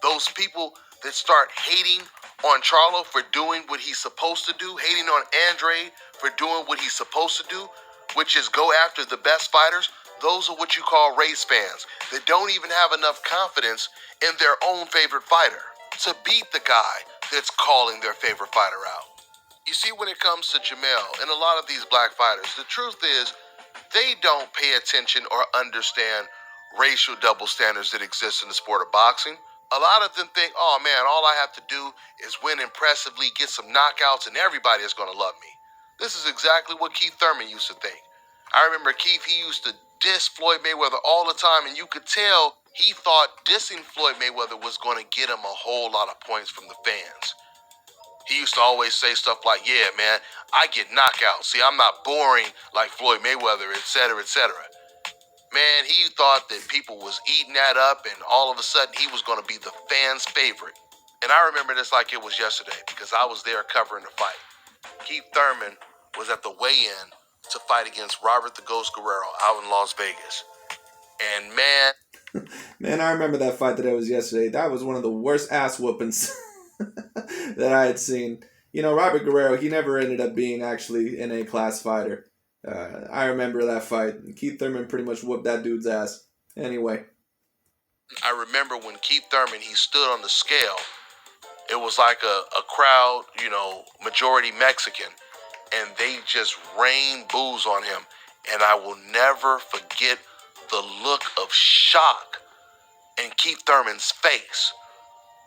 Those people that start hating on Charlo for doing what he's supposed to do, hating on Andrade for doing what he's supposed to do, which is go after the best fighters, those are what you call race fans that don't even have enough confidence in their own favorite fighter to beat the guy that's calling their favorite fighter out. You see, when it comes to Jermell and a lot of these black fighters, the truth is they don't pay attention or understand racial double standards that exist in the sport of boxing. A lot of them think, oh man, all I have to do is win impressively, get some knockouts, and everybody is going to love me. This is exactly what Keith Thurman used to think. I remember Keith, he used to diss Floyd Mayweather all the time, and you could tell he thought dissing Floyd Mayweather was going to get him a whole lot of points from the fans. He used to always say stuff like, yeah, man, I get knockouts. See, I'm not boring like Floyd Mayweather, etc., etc. Man, he thought that people was eating that up, and all of a sudden he was going to be the fans' favorite. And I remember this like it was yesterday because I was there covering the fight. Keith Thurman was at the weigh-in to fight against Robert the Ghost Guerrero out in Las Vegas. And man, I remember that fight that was yesterday. That was one of the worst ass whoopings that I had seen. Robert Guerrero, he never ended up being actually an A-class fighter. I remember that fight. Keith Thurman pretty much whooped that dude's ass. Anyway. I remember when Keith Thurman, he stood on the scale. It was like a crowd, majority Mexican. And they just rained booze on him. And I will never forget the look of shock in Keith Thurman's face.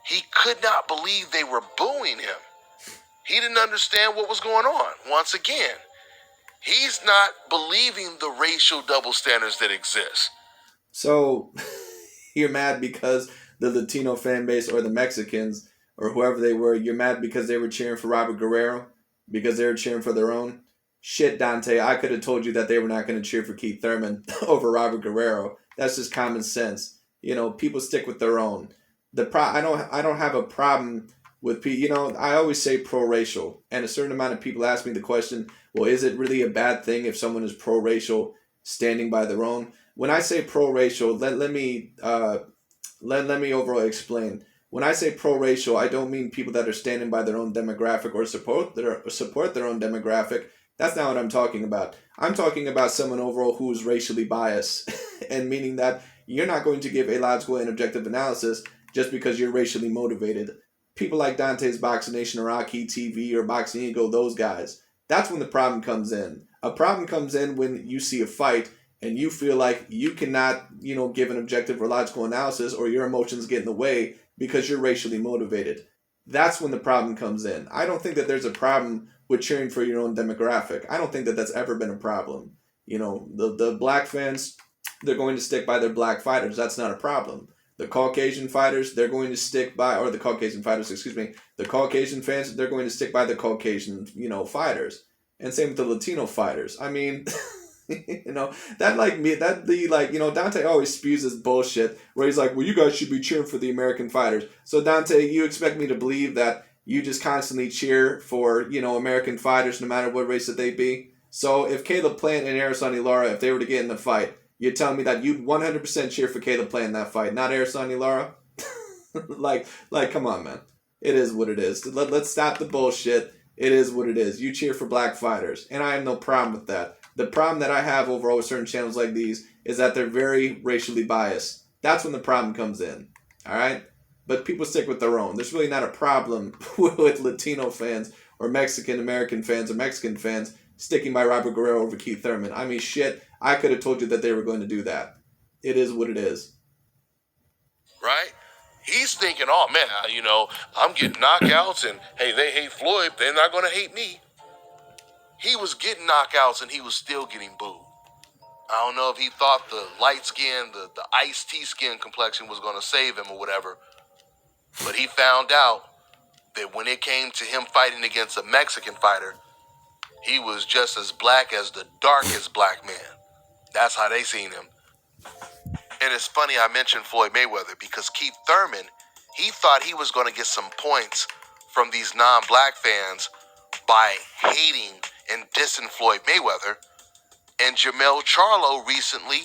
He could not believe they were booing him. He didn't understand what was going on. Once again, he's not believing the racial double standards that exist. So, you're mad because the Latino fan base or the Mexicans or whoever they were, you're mad because they were cheering for Robert Guerrero, because they were cheering for their own. Shit, Dante, I could have told you that they were not going to cheer for Keith Thurman over Robert Guerrero. That's just common sense. You know, people stick with their own. I don't have a problem with people. You know, I always say pro-racial, and a certain amount of people ask me the question, well, is it really a bad thing if someone is pro-racial standing by their own? When I say pro-racial, let me overall explain. When I say pro-racial, I don't mean people that are standing by their own demographic or support their own demographic. That's not what I'm talking about. I'm talking about someone overall who is racially biased, and meaning that you're not going to give a logical and objective analysis just because you're racially motivated. People like Dante's Boxing Nation or Rocky TV or Boxing Eagle, those guys. That's when the problem comes in. A problem comes in when you see a fight and you feel like you cannot, give an objective or logical analysis, or your emotions get in the way because you're racially motivated. That's when the problem comes in. I don't think that there's a problem with cheering for your own demographic. I don't think that that's ever been a problem. The black fans, they're going to stick by their black fighters. That's not a problem. The Caucasian fighters, they're going to stick by, or the Caucasian fighters, excuse me, the Caucasian fans, they're going to stick by the Caucasian, fighters. And same with the Latino fighters. I mean, Dante always spews this bullshit where he's like, well, you guys should be cheering for the American fighters. So Dante, you expect me to believe that you just constantly cheer for, American fighters no matter what race that they be? So if Caleb Plant and Araceli Lara, if they were to get in the fight, you're telling me that you'd 100% cheer for Caleb Plant in that fight, not Araceli Lara? like, come on, man. It is what it is. Let's stop the bullshit. It is what it is. You cheer for black fighters, and I have no problem with that. The problem that I have overall with certain channels like these is that they're very racially biased. That's when the problem comes in. All right? But people stick with their own. There's really not a problem with Latino fans or Mexican American fans or Mexican fans sticking by Robert Guerrero over Keith Thurman. I mean, shit, I could have told you that they were going to do that. It is what it is. Right? He's thinking, oh, man, I'm getting knockouts, and, hey, they hate Floyd. They're not going to hate me. He was getting knockouts, and he was still getting booed. I don't know if he thought the light skin, the iced tea skin complexion was going to save him or whatever. But he found out that when it came to him fighting against a Mexican fighter, he was just as black as the darkest black man. That's how they seen him. And it's funny I mentioned Floyd Mayweather because Keith Thurman, he thought he was going to get some points from these non-black fans by hating and dissing Floyd Mayweather. And Jermell Charlo recently,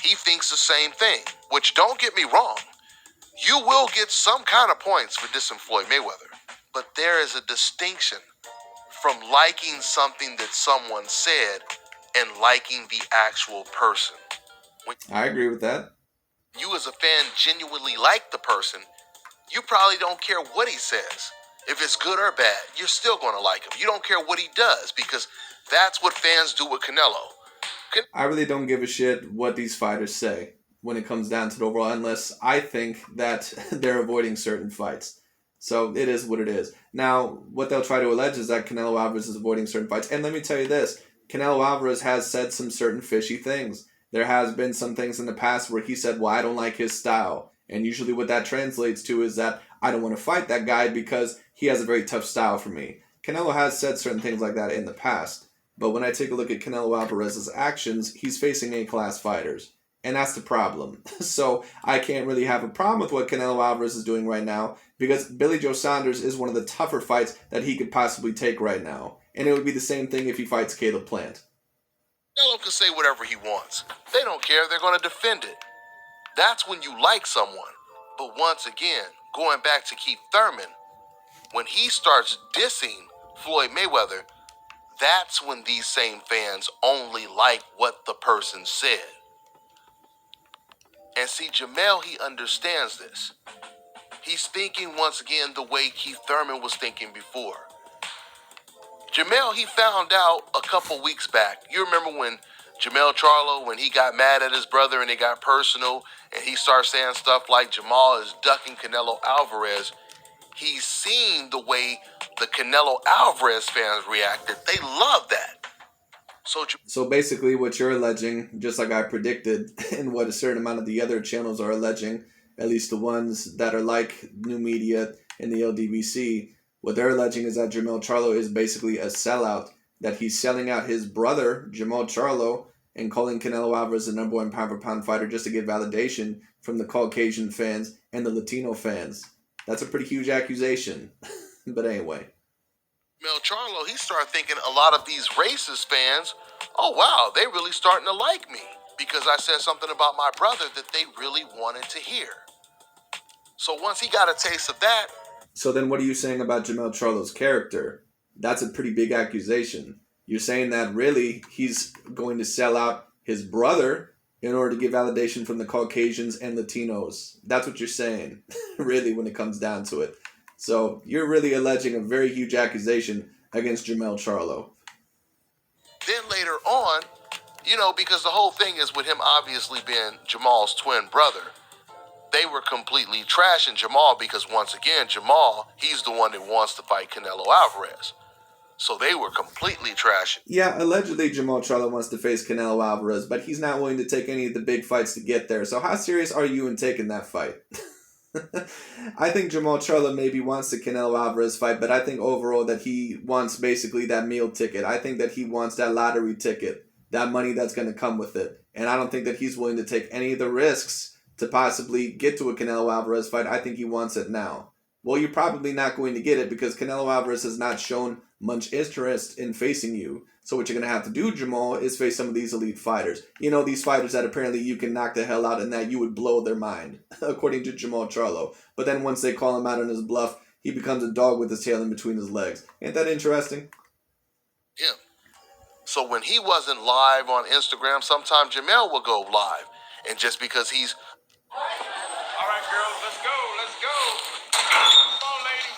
he thinks the same thing, which don't get me wrong. You will get some kind of points for dissing Floyd Mayweather. But there is a distinction from liking something that someone said and liking the actual person. When I agree with that. you as a fan genuinely like the person, you probably don't care what he says. If it's good or bad, you're still going to like him. You don't care what he does because that's what fans do with Canelo. I really don't give a shit what these fighters say when it comes down to the overall, unless I think that they're avoiding certain fights. So it is what it is. Now, what they'll try to allege is that Canelo Alvarez is avoiding certain fights. And let me tell you this, Canelo Alvarez has said some certain fishy things. There has been some things in the past where he said, well, I don't like his style. And usually what that translates to is that I don't want to fight that guy because he has a very tough style for me. Canelo has said certain things like that in the past. But when I take a look at Canelo Alvarez's actions, he's facing A-class fighters. And that's the problem. So I can't really have a problem with what Canelo Alvarez is doing right now because Billy Joe Saunders is one of the tougher fights that he could possibly take right now. And it would be the same thing if he fights Caleb Plant. Canelo can say whatever he wants. They don't care. They're going to defend it. That's when you like someone. But once again, going back to Keith Thurman, when he starts dissing Floyd Mayweather, that's when these same fans only like what the person said. And see, Jermell, he understands this. He's thinking once again the way Keith Thurman was thinking before. Jermell, he found out a couple weeks back. You remember when Jermell Charlo, when he got mad at his brother and it got personal, and he started saying stuff like Jamal is ducking Canelo Alvarez. He's seen the way the Canelo Alvarez fans reacted. They love that. So basically what you're alleging, just like I predicted, and what a certain amount of the other channels are alleging, at least the ones that are like New Media and the LDBC, what they're alleging is that Jermell Charlo is basically a sellout, that he's selling out his brother, Jermell Charlo, and calling Canelo Alvarez the number one pound-for-pound fighter just to get validation from the Caucasian fans and the Latino fans. That's a pretty huge accusation. But anyway. Jermell Charlo, he started thinking a lot of these racist fans, oh wow, they really starting to like me because I said something about my brother that they really wanted to hear. So once he got a taste of that. So then what are you saying about Jermell Charlo's character? That's a pretty big accusation. You're saying that really he's going to sell out his brother in order to get validation from the Caucasians and Latinos. That's what you're saying, really, when it comes down to it. So you're really alleging a very huge accusation against Jermell Charlo. Then later on, because the whole thing is with him obviously being Jamal's twin brother, they were completely trashing Jermall because once again, Jermall, he's the one that wants to fight Canelo Alvarez. So they were completely trashing. Yeah, allegedly Jermell Charlo wants to face Canelo Alvarez, but he's not willing to take any of the big fights to get there. So how serious are you in taking that fight? I think Jermell Charlo maybe wants the Canelo Alvarez fight, but I think overall that he wants basically that meal ticket. I think that he wants that lottery ticket, that money that's going to come with it. And I don't think that he's willing to take any of the risks to possibly get to a Canelo Alvarez fight. I think he wants it now. Well, you're probably not going to get it because Canelo Alvarez has not shown much interest in facing you. So what you're going to have to do, Jermall, is face some of these elite fighters. These fighters that apparently you can knock the hell out and that you would blow their mind, according to Jermell Charlo. But then once they call him out on his bluff, he becomes a dog with his tail in between his legs. Ain't that interesting? Yeah. So when he wasn't live on Instagram, sometimes Jermell will go live. And just because he's... All right, girls, let's go. Let's go. Come on, lady.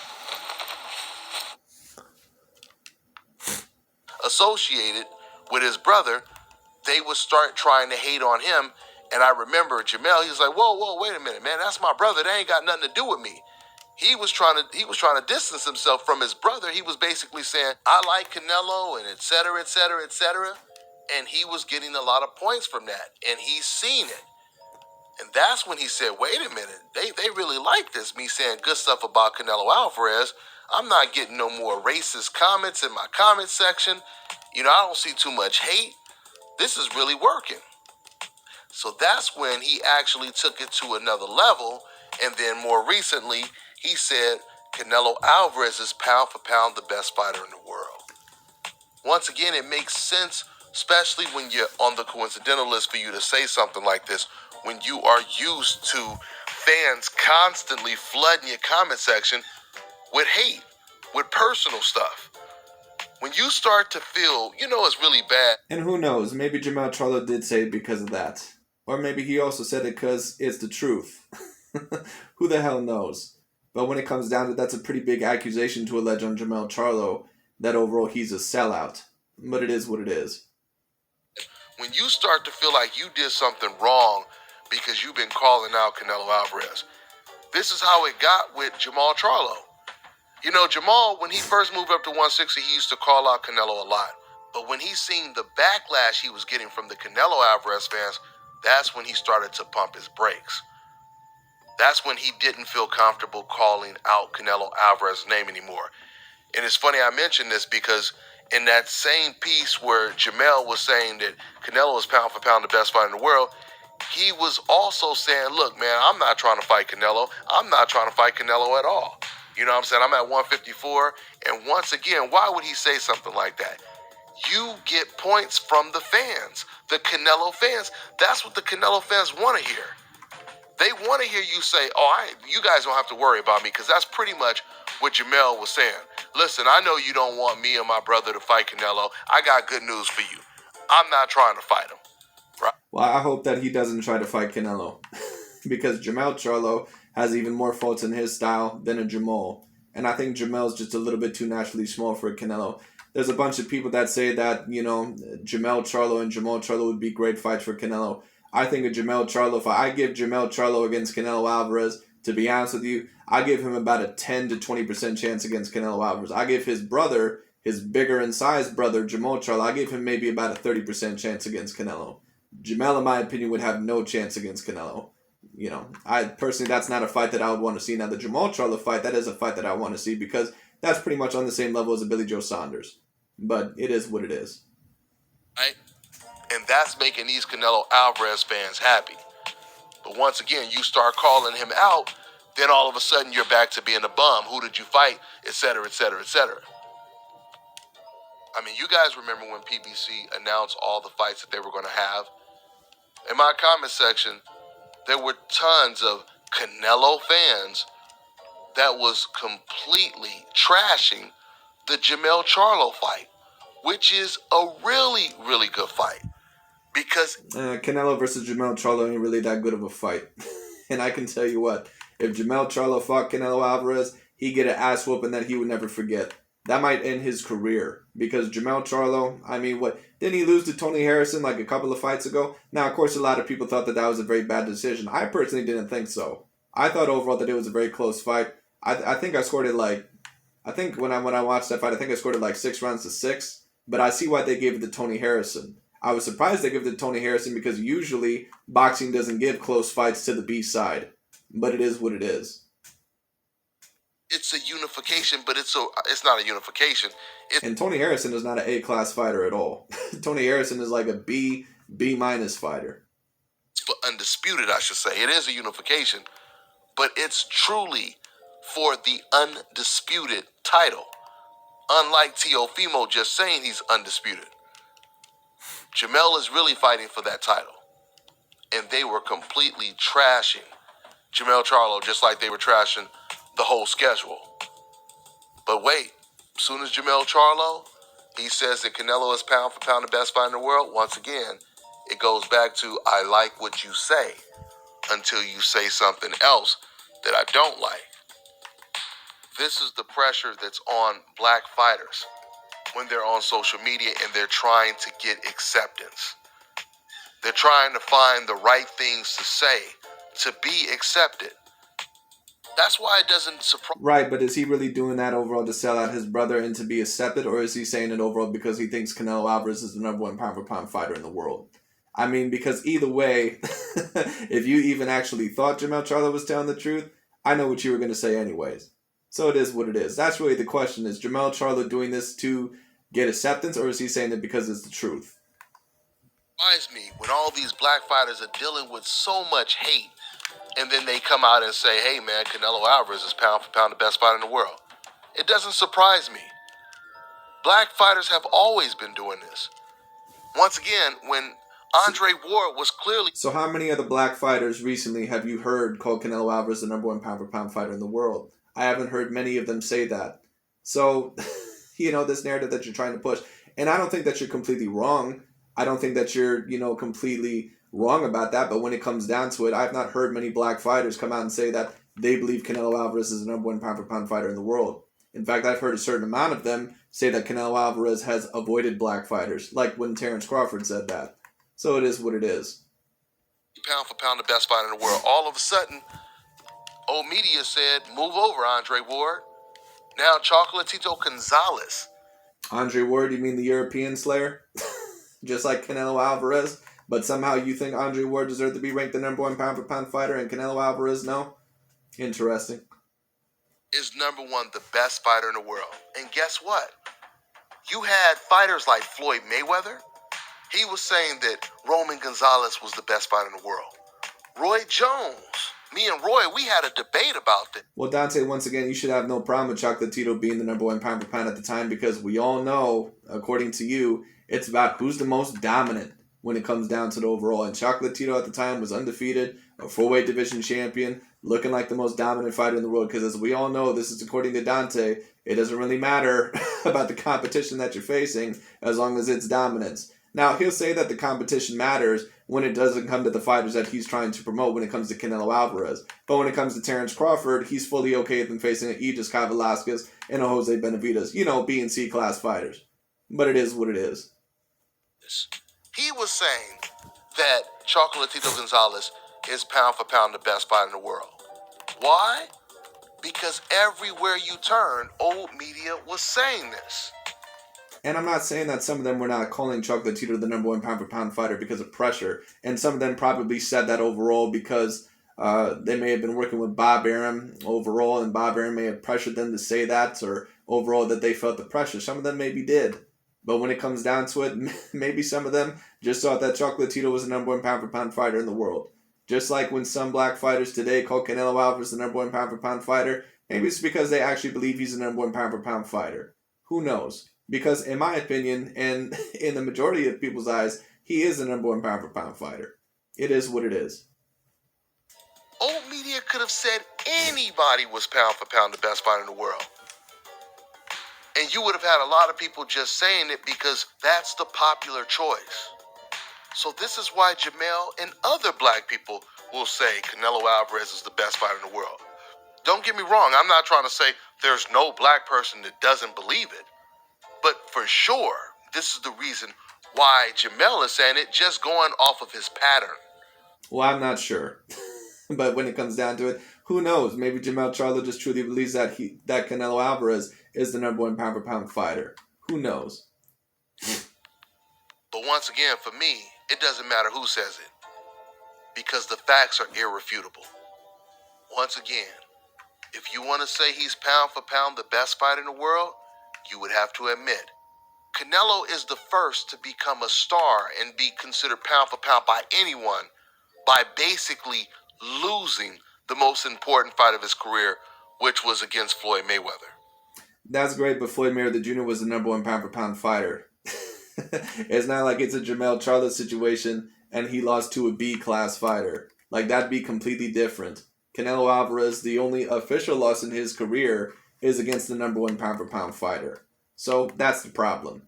associated with his brother, they would start trying to hate on him. And I remember Jermell, he was like, whoa, wait a minute, man, that's my brother. That ain't got nothing to do with me. He was trying to distance himself from his brother. He was basically saying, I like Canelo and et cetera, et cetera, et cetera. And he was getting a lot of points from that. And he's seen it. And that's when he said, wait a minute, they really like this, me saying good stuff about Canelo Alvarez. I'm not getting no more racist comments in my comment section. I don't see too much hate. This is really working. So that's when he actually took it to another level. And then more recently, he said Canelo Alvarez is pound for pound the best fighter in the world. Once again, it makes sense, especially when you're on the coincidental list for you to say something like this, when you are used to fans constantly flooding your comment section with hate, with personal stuff. When you start to feel, it's really bad. And who knows, maybe Jermell Charlo did say it because of that. Or maybe he also said it because it's the truth. Who the hell knows? But when it comes down to it, that's a pretty big accusation to allege on Jermell Charlo, that overall he's a sellout. But it is what it is. When you start to feel like you did something wrong because you've been calling out Canelo Alvarez, this is how it got with Jermell Charlo. Jermall, when he first moved up to 160, he used to call out Canelo a lot. But when he seen the backlash he was getting from the Canelo Alvarez fans, that's when he started to pump his brakes. That's when he didn't feel comfortable calling out Canelo Alvarez's name anymore. And it's funny I mention this because in that same piece where Jermell was saying that Canelo is pound for pound the best fighter in the world, he was also saying, look, man, I'm not trying to fight Canelo. I'm not trying to fight Canelo at all. You know what I'm saying? I'm at 154. And once again, why would he say something like that? You get points from the fans, the Canelo fans. That's what the Canelo fans want to hear. They want to hear you say, you guys don't have to worry about me, because that's pretty much what Jermell was saying. Listen, I know you don't want me and my brother to fight Canelo. I got good news for you. I'm not trying to fight him. Right? Well, I hope that he doesn't try to fight Canelo. Because Jermell Charlo has even more faults in his style than a Jermell. And I think Jermell's just a little bit too naturally small for Canelo. There's a bunch of people that say that, Jermell Charlo and Jermell Charlo would be great fights for Canelo. I think a Jermell Charlo, if I give Jermell Charlo against Canelo Alvarez, to be honest with you, I give him about a 10 to 20% chance against Canelo Alvarez. I give his brother, his bigger in size brother, Jermell Charlo, I give him maybe about a 30% chance against Canelo. Jermell, in my opinion, would have no chance against Canelo. you know, I personally, that's not a fight that I would want to see. Now, the Jermell Charlo fight, that is a fight that I want to see because that's pretty much on the same level as a Billy Joe Saunders. But it is what it is. Right? And that's making these Canelo Alvarez fans happy. But once again, you start calling him out, then all of a sudden you're back to being a bum. Who did you fight? Et cetera, et cetera, et cetera. I mean, you guys remember when PBC announced all the fights that they were going to have? In my comment section, there were tons of Canelo fans that was completely trashing the Jermell Charlo fight, which is a really, really good fight. Because Canelo versus Jermell Charlo ain't really that good of a fight. And I can tell you what, if Jermell Charlo fought Canelo Alvarez, he'd get an ass whooping that he would never forget. That might end his career. Because Jermell Charlo, I mean, what, didn't he lose to Tony Harrison like a couple of fights ago? Now, of course, a lot of people thought that that was a very bad decision. I personally didn't think so. I thought overall that it was a very close fight. I think I scored it like, I think when I watched that fight, I think I scored it like 6 rounds to 6. But I see why they gave it to Tony Harrison. I was surprised they gave it to Tony Harrison because usually boxing doesn't give close fights to the B side. But it is what it is. it's a unification, but it's not a unification. And Tony Harrison is not an A-class fighter at all. Tony Harrison is like a B minus fighter. For undisputed, I should say. It is a unification, but it's truly for the undisputed title. Unlike Teofimo just saying he's undisputed. Jermell is really fighting for that title. And they were completely trashing Jermell Charlo just like they were trashing the whole schedule. But wait, as soon as Jermell Charlo, he says that Canelo is pound for pound the best fighter in the world, once again, it goes back to I like what you say until you say something else that I don't like. This is the pressure that's on black fighters when they're on social media and they're trying to get acceptance. They're trying to find the right things to say to be accepted. That's why it doesn't surprise. Right, but is he really doing that overall to sell out his brother and to be accepted, or is he saying it overall because he thinks Canelo Alvarez is the #1 pound-for-pound fighter in the world? I mean, because either way, if you even actually thought Jermell Charlo was telling the truth, I know what you were going to say anyways. So it is what it is. That's really the question. Is Jermell Charlo doing this to get acceptance, or is he saying it because it's the truth? Surprise me when all these black fighters are dealing with so much hate, and then they come out and say, hey man, Canelo Alvarez is pound for pound the best fighter in the world. It doesn't surprise me. Black fighters have always been doing this. Once again, when Andre Ward was clearly... So how many of the black fighters recently have you heard call Canelo Alvarez the #1 pound-for-pound fighter in the world? I haven't heard many of them say that. So, you know, this narrative that you're trying to push. And I don't think that you're completely wrong. I don't think that you're, completely wrong about that. But when it comes down to it, I've not heard many black fighters come out and say that they believe Canelo Alvarez is the #1 pound-for-pound fighter in the world. In fact, I've heard a certain amount of them say that Canelo Alvarez has avoided black fighters, like when Terrence Crawford said that. So it is what it is. Pound for pound the best fighter in the world. All of a sudden, old media said, move over, Andre Ward. Now, Chocolatito Gonzalez. Andre Ward, you mean the European Slayer? Just like Canelo Alvarez? But somehow you think Andre Ward deserved to be ranked the #1 pound-for-pound fighter and Canelo Alvarez no? Interesting. Is #1 the best fighter in the world. And guess what? You had fighters like Floyd Mayweather. He was saying that Roman Gonzalez was the best fighter in the world. Roy Jones. Me and Roy, we had a debate about that. Well, Dante, once again, you should have no problem with Chocolatito being the #1 pound-for-pound at the time because we all know, according to you, it's about who's the most dominant when it comes down to the overall. And Chocolatito at the time was undefeated, a 4-weight division champion, looking like the most dominant fighter in the world. Because as we all know, this is according to Dante, it doesn't really matter about the competition that you're facing as long as it's dominance. Now, he'll say that the competition matters when it doesn't come to the fighters that he's trying to promote when it comes to Canelo Alvarez. But when it comes to Terrence Crawford, he's fully okay with him facing an Aegis Velasquez and a Jose Benavidez. B and C class fighters. But it is what it is. He was saying that Chocolatito Gonzalez is pound for pound the best fighter in the world. Why? Because everywhere you turn, old media was saying this. And I'm not saying that some of them were not calling Chocolatito the #1 pound-for-pound fighter because of pressure. And some of them probably said that overall because They may have been working with Bob Arum overall, and Bob Arum may have pressured them to say that, or overall that they felt the pressure. Some of them maybe did. But when it comes down to it, maybe some of them just thought that Chocolatito was the number one pound-for-pound fighter in the world. Just like when some black fighters today call Canelo Alvarez the number one pound-for-pound fighter, maybe it's because they actually believe he's the number one pound-for-pound fighter. Who knows? Because in my opinion, and in the majority of people's eyes, he is the number one pound-for-pound fighter. It is what it is. Old media could have said anybody was pound for pound the best fighter in the world. And you would have had a lot of people just saying it because that's the popular choice. So this is why Jermell and other black people will say Canelo Alvarez is the best fighter in the world. Don't get me wrong, I'm not trying to say there's no black person that doesn't believe it. But for sure, this is the reason why Jermell is saying it, just going off of his pattern. Well, I'm not sure. But when it comes down to it, who knows? Maybe Jermell Charlo just truly believes that that Canelo Alvarez is the number one pound-for-pound fighter. Who knows? But once again, for me, it doesn't matter who says it, because the facts are irrefutable. Once again, if you want to say he's pound for pound the best fighter in the world, you would have to admit Canelo is the first to become a star and be considered pound for pound by anyone by basically losing the most important fight of his career, which was against Floyd Mayweather. That's great, but Floyd Mayweather Jr. was the number one pound-for-pound fighter. It's not like it's a Jermell Charlo situation and he lost to a B-class fighter. Like, that'd be completely different. Canelo Alvarez, the only official loss in his career is against the number one pound-for-pound fighter. So that's the problem.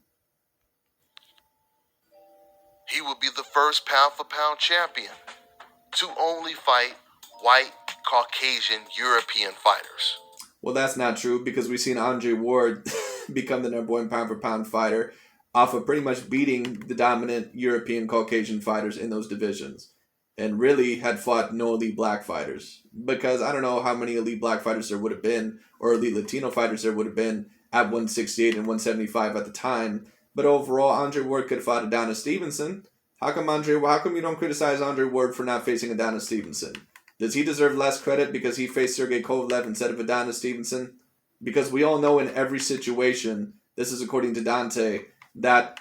He would be the first pound-for-pound champion to only fight white, Caucasian, European fighters. Well, that's not true, because we've seen Andre Ward become the number one pound-for-pound fighter off of pretty much beating the dominant European Caucasian fighters in those divisions, and really had fought no elite black fighters. Because I don't know how many elite black fighters there would have been, or elite Latino fighters there would have been at 168 and 175 at the time. But overall, Andre Ward could have fought Adonis Stevenson. How come you don't criticize Andre Ward for not facing Adonis Stevenson? Does he deserve less credit because he faced Sergey Kovalev instead of Adonis Stevenson? Because we all know in every situation, this is according to Dante, that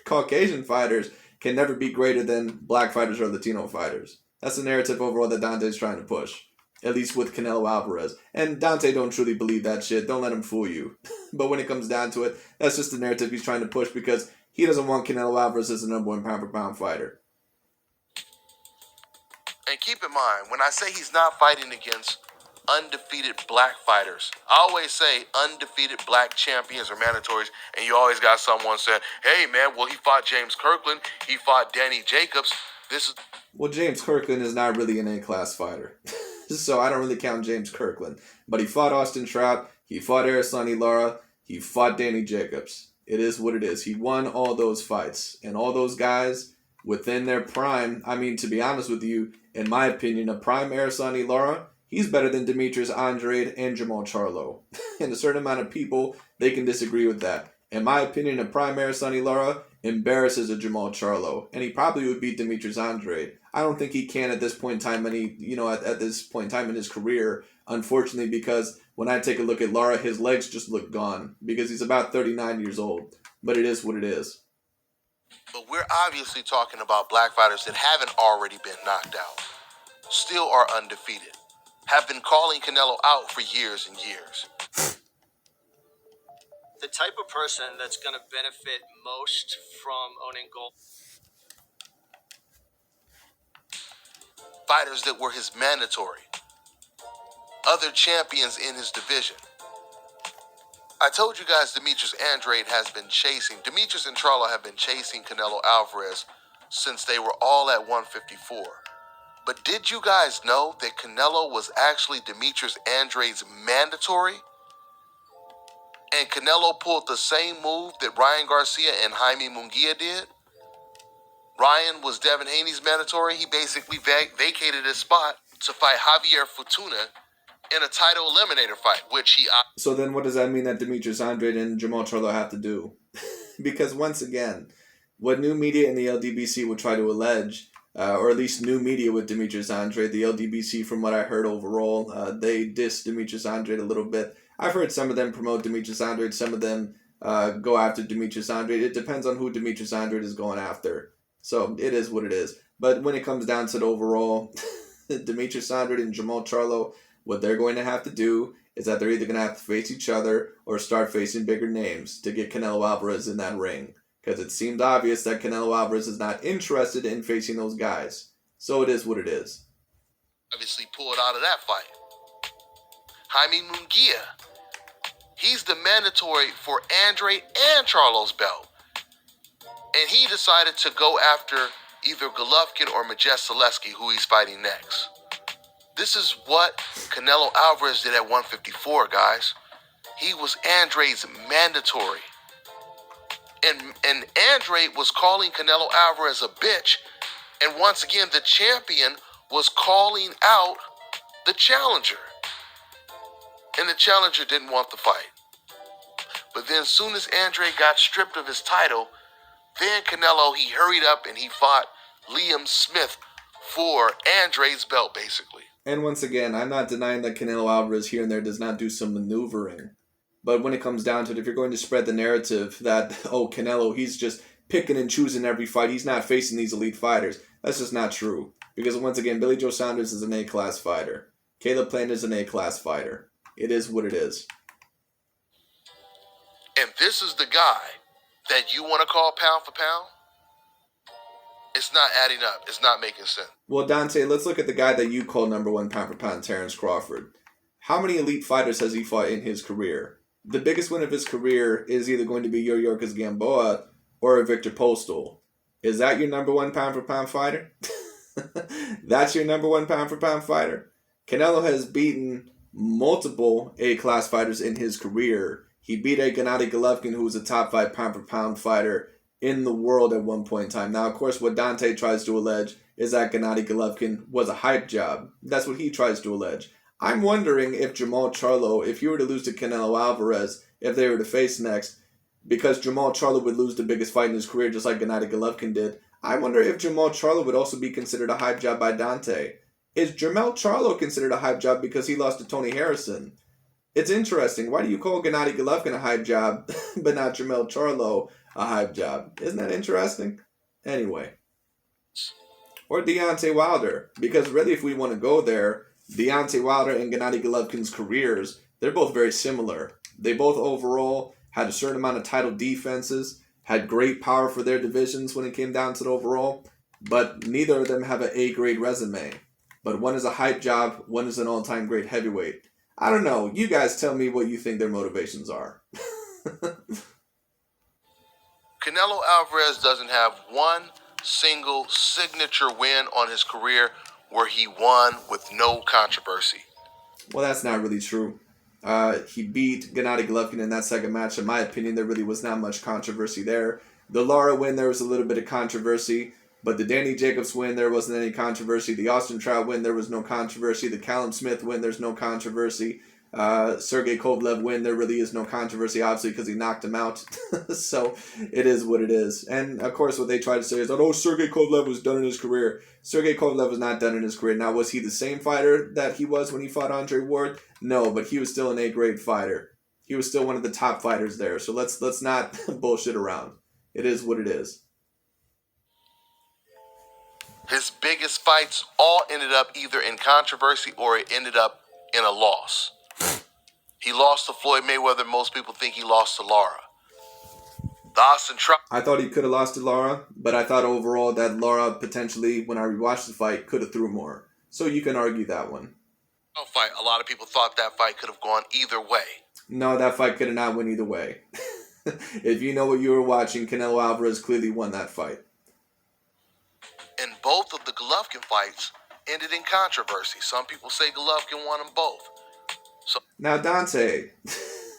Caucasian fighters can never be greater than black fighters or Latino fighters. That's the narrative overall that Dante's trying to push. At least with Canelo Alvarez. And Dante don't truly believe that shit. Don't let him fool you. But when it comes down to it, that's just the narrative he's trying to push because he doesn't want Canelo Alvarez as the number one pound-for-pound fighter. And keep in mind, when I say he's not fighting against undefeated black fighters, I always say undefeated black champions or mandatories, and you always got someone saying, hey man, well he fought James Kirkland, he fought Danny Jacobs. Well, James Kirkland is not really an A-class fighter. So I don't really count James Kirkland. But he fought Austin Trout, he fought Erislandy Lara, he fought Danny Jacobs. It is what it is. He won all those fights. And all those guys within their prime, I mean, to be honest with you, in my opinion, a prime Erislandy Lara, he's better than Demetrius Andrade and Jermell Charlo. And a certain amount of people, they can disagree with that. In my opinion, a prime Erislandy Lara embarrasses a Jermell Charlo, and he probably would beat Demetrius Andrade. I don't think he can at this point in time, at this point in time in his career, unfortunately, because when I take a look at Lara, his legs just look gone, because he's about 39 years old. But it is what it is. But we're obviously talking about black fighters that haven't already been knocked out, still are undefeated, have been calling Canelo out for years and years. The type of person that's going to benefit most from owning gold. Fighters that were his mandatory. Other champions in his division. I told you guys Demetrius Andrade Demetrius and Charlo have been chasing Canelo Alvarez since they were all at 154. But did you guys know that Canelo was actually Demetrius Andrade's mandatory? And Canelo pulled the same move that Ryan Garcia and Jaime Munguia did. Ryan was Devin Haney's mandatory. He basically vacated his spot to fight Javier Fortuna in a title eliminator fight, which he... So then what does that mean that Demetrius Andrade and Jermell Charlo have to do? Because once again, what new media in the LDBC would try to allege or at least new media with Demetrius Andrade. The LDBC, from what I heard overall, they diss Demetrius Andrade a little bit. I've heard some of them promote Demetrius Andrade, some of them go after Demetrius Andrade. It depends on who Demetrius Andrade is going after. So it is what it is. But when it comes down to the overall, Demetrius Andrade and Jermell Charlo, what they're going to have to do is that they're either going to have to face each other or start facing bigger names to get Canelo Alvarez in that ring. Because it seemed obvious that Canelo Alvarez is not interested in facing those guys. So it is what it is. Obviously pulled out of that fight. Jaime Munguia, he's the mandatory for Andrade and Charlo's belt. And he decided to go after either Golovkin or Majestoleski, who he's fighting next. This is what Canelo Alvarez did at 154, guys. He was Andrade's mandatory. And Andrade was calling Canelo Alvarez a bitch. And once again, the champion was calling out the challenger. And the challenger didn't want the fight. But then as soon as Andrade got stripped of his title, then Canelo, he hurried up and he fought Liam Smith for Andrade's belt, basically. And once again, I'm not denying that Canelo Alvarez here and there does not do some maneuvering. But when it comes down to it, if you're going to spread the narrative that, oh, Canelo, he's just picking and choosing every fight, he's not facing these elite fighters, that's just not true. Because once again, Billy Joe Saunders is an A-class fighter. Caleb Plant is an A-class fighter. It is what it is. And this is the guy that you want to call pound for pound? It's not adding up. It's not making sense. Well, Dante, let's look at the guy that you call number one pound for pound, Terrence Crawford. How many elite fighters has he fought in his career? The biggest win of his career is either going to be Yuriorkis Gamboa or Victor Postal. Is that your number one pound for pound fighter? That's your number one pound for pound fighter? Canelo has beaten multiple A-class fighters in his career. He beat a Gennady Golovkin, who was a top 5 pound for pound fighter in the world at one point in time. Now, of course, what Dante tries to allege is that Gennady Golovkin was a hype job. That's what he tries to allege. I'm wondering if Jermell Charlo, if you were to lose to Canelo Alvarez, if they were to face next, because Jermell Charlo would lose the biggest fight in his career just like Gennady Golovkin did, I wonder if Jermell Charlo would also be considered a hype job by Dante. Is Jermell Charlo considered a hype job because he lost to Tony Harrison? It's interesting. Why do you call Gennady Golovkin a hype job, but not Jermell Charlo a hype job? Isn't that interesting? Anyway. Or Deontay Wilder. Because really, if we want to go there, Deontay Wilder and Gennady Golovkin's careers, they're both very similar. They both overall had a certain amount of title defenses, had great power for their divisions when it came down to the overall, but neither of them have an A-grade resume. But one is a hype job, one is an all-time great heavyweight. I don't know. You guys tell me what you think their motivations are. Canelo Alvarez doesn't have one single signature win on his career where he won with no controversy. Well, that's not really true. He beat Gennady Golovkin in that second match. In my opinion, there really was not much controversy there. The Lara win, there was a little bit of controversy. But the Danny Jacobs win, there wasn't any controversy. The Austin Trout win, there was no controversy. The Callum Smith win, there's no controversy. Sergey Kovalev win, there really is no controversy, obviously, because he knocked him out. So it is what it is. And, of course, what they try to say is that, oh, Sergey Kovalev was done in his career. Sergey Kovalev was not done in his career. Now, was he the same fighter that he was when he fought Andre Ward? No, but he was still an A-grade fighter. He was still one of the top fighters there. So let's not bullshit around. It is what it is. His biggest fights all ended up either in controversy or it ended up in a loss. He lost to Floyd Mayweather. Most people think he lost to Lara. The Austin Trout. I thought he could have lost to Lara, but I thought overall that Lara potentially, when I rewatched the fight, could have threw more. So you can argue that one. Fight. A lot of people thought that fight could have gone either way. No, that fight could have not went either way. If you know what you were watching, Canelo Alvarez clearly won that fight. And both of the Golovkin fights ended in controversy. Some people say Golovkin won them both. So now, Dante,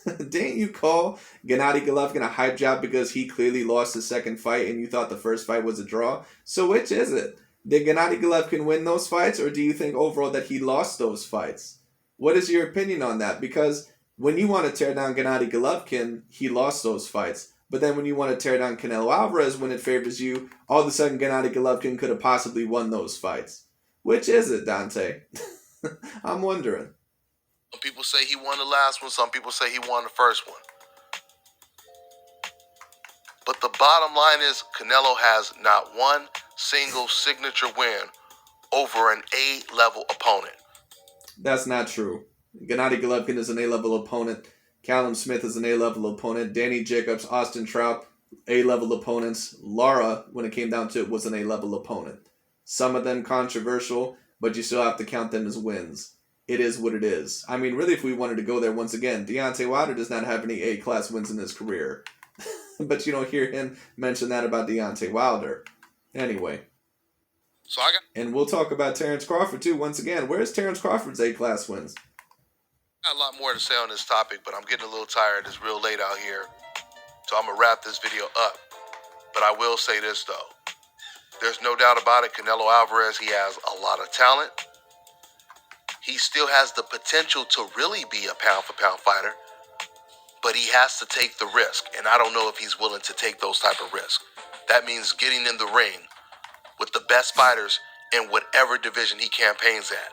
didn't you call Gennady Golovkin a hype job because he clearly lost his second fight and you thought the first fight was a draw? So which is it? Did Gennady Golovkin win those fights, or do you think overall that he lost those fights? What is your opinion on that? Because when you want to tear down Gennady Golovkin, he lost those fights. But then when you want to tear down Canelo Alvarez when it favors you, all of a sudden Gennady Golovkin could have possibly won those fights. Which is it, Dante? I'm wondering. Some people say he won the last one. Some people say he won the first one. But the bottom line is Canelo has not one single signature win over an A-level opponent. That's not true. Gennady Golovkin is an A-level opponent. Callum Smith is an A-level opponent. Danny Jacobs, Austin Trout, A-level opponents. Lara, when it came down to it, was an A-level opponent. Some of them controversial, but you still have to count them as wins. It is what it is. I mean, really, if we wanted to go there once again, Deontay Wilder does not have any A-class wins in his career. But you don't hear him mention that about Deontay Wilder. Anyway. And we'll talk about Terrence Crawford, too, once again. Where's Terrence Crawford's A-class wins? I got a lot more to say on this topic, but I'm getting a little tired. It's real late out here. So I'm going to wrap this video up. But I will say this, though. There's no doubt about it. Canelo Alvarez, he has a lot of talent. He still has the potential to really be a pound-for-pound fighter. But he has to take the risk. And I don't know if he's willing to take those type of risks. That means getting in the ring with the best fighters in whatever division he campaigns at.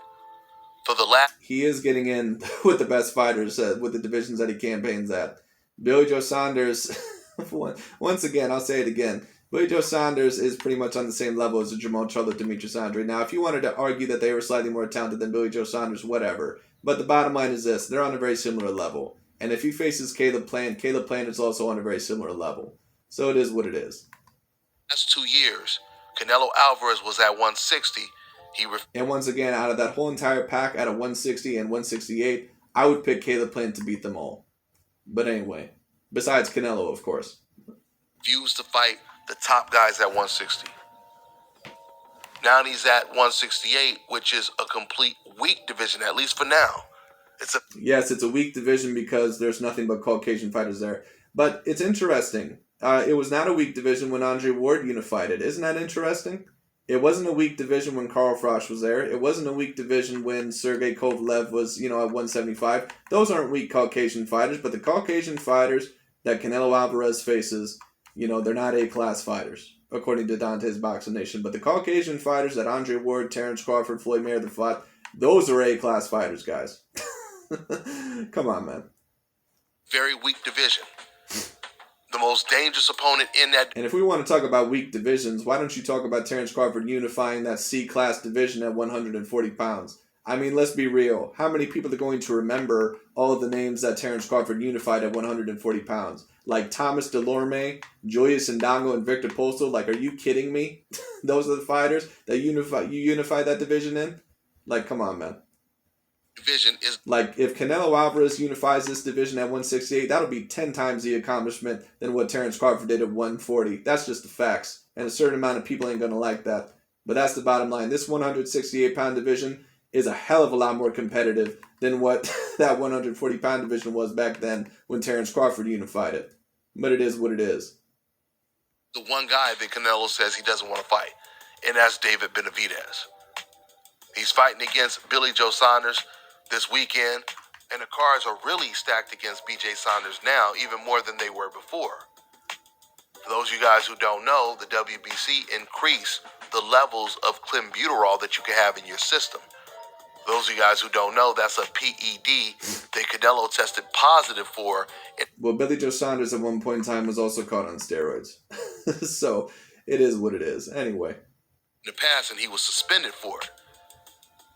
For the last, he is getting in with the best fighters with the divisions that he campaigns at. Billy Joe Saunders, once again, I'll say it again. Billy Joe Saunders is pretty much on the same level as the Jermell Charlo, Demetrius Andre. Now, if you wanted to argue that they were slightly more talented than Billy Joe Saunders, whatever. But the bottom line is this: they're on a very similar level. And if he faces Caleb Plant is also on a very similar level. So it is what it is. Last 2 years, Canelo Alvarez was at 160. And once again, out of that whole entire pack, out of 160 and 168, I would pick Caleb Plant to beat them all. But anyway, besides Canelo, of course. Refused to fight the top guys at 160. Now he's at 168, which is a complete weak division, at least for now. Yes, it's a weak division because there's nothing but Caucasian fighters there. But it's interesting. It was not a weak division when Andre Ward unified it. Isn't that interesting? It wasn't a weak division when Carl Froch was there. It wasn't a weak division when Sergey Kovalev was, at 175. Those aren't weak Caucasian fighters, but the Caucasian fighters that Canelo Alvarez faces, they're not A-class fighters, according to Dante's Boxing Nation. But the Caucasian fighters that Andre Ward, Terrence Crawford, Floyd Mayweather fought, those are A-class fighters, guys. Come on, man. Very weak division. The most dangerous opponent in that. And if we want to talk about weak divisions, why don't you talk about Terrence Crawford unifying that C-class division at 140 pounds? I mean, let's be real. How many people are going to remember all of the names that Terrence Crawford unified at 140 pounds? Like Thomas Delorme, Julius Ndongo, and Victor Postol? Like, are you kidding me? Those are the fighters that you unified that division in? Like, come on, man. Division is like, if Canelo Alvarez unifies this division at 168, that'll be 10 times the accomplishment than what Terrence Crawford did at 140. That's just the facts. And a certain amount of people ain't going to like that. But that's the bottom line. This 168-pound division is a hell of a lot more competitive than what that 140-pound division was back then when Terrence Crawford unified it. But it is what it is. The one guy that Canelo says he doesn't want to fight, and that's David Benavidez. He's fighting against Billy Joe Saunders this weekend, and the cards are really stacked against BJ Saunders now, even more than they were before. For those of you guys who don't know, the WBC increased the levels of clenbuterol that you can have in your system. Those of you guys who don't know, that's a PED that Canelo tested positive for. Well, Billy Joe Saunders at one point in time was also caught on steroids. So it is what it is. Anyway. In the past, and he was suspended for it.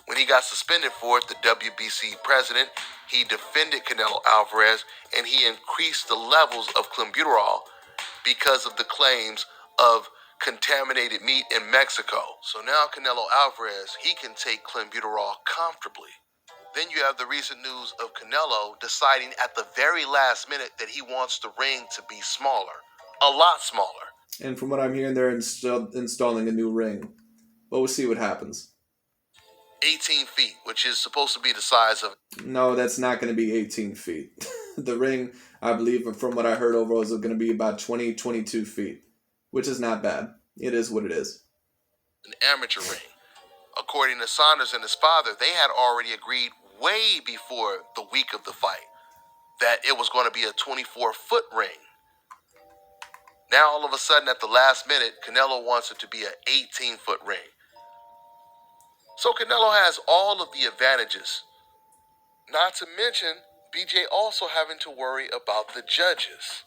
When he got suspended for it, the WBC president, he defended Canelo Alvarez, and he increased the levels of clenbuterol because of the claims of contaminated meat in Mexico. So now Canelo Alvarez, he can take clenbuterol comfortably. Then you have the recent news of Canelo deciding at the very last minute that he wants the ring to be smaller, a lot smaller. And from what I'm hearing, they're installing a new ring. But we'll see what happens. 18 feet, which is supposed to be the size of... No, that's not going to be 18 feet. The ring, I believe, from what I heard overall, is going to be about 20, 22 feet, which is not bad. It is what it is. An amateur ring. According to Saunders and his father, they had already agreed way before the week of the fight that it was going to be a 24-foot ring. Now, all of a sudden, at the last minute, Canelo wants it to be an 18-foot ring. So Canelo has all of the advantages. Not to mention, BJ also having to worry about the judges.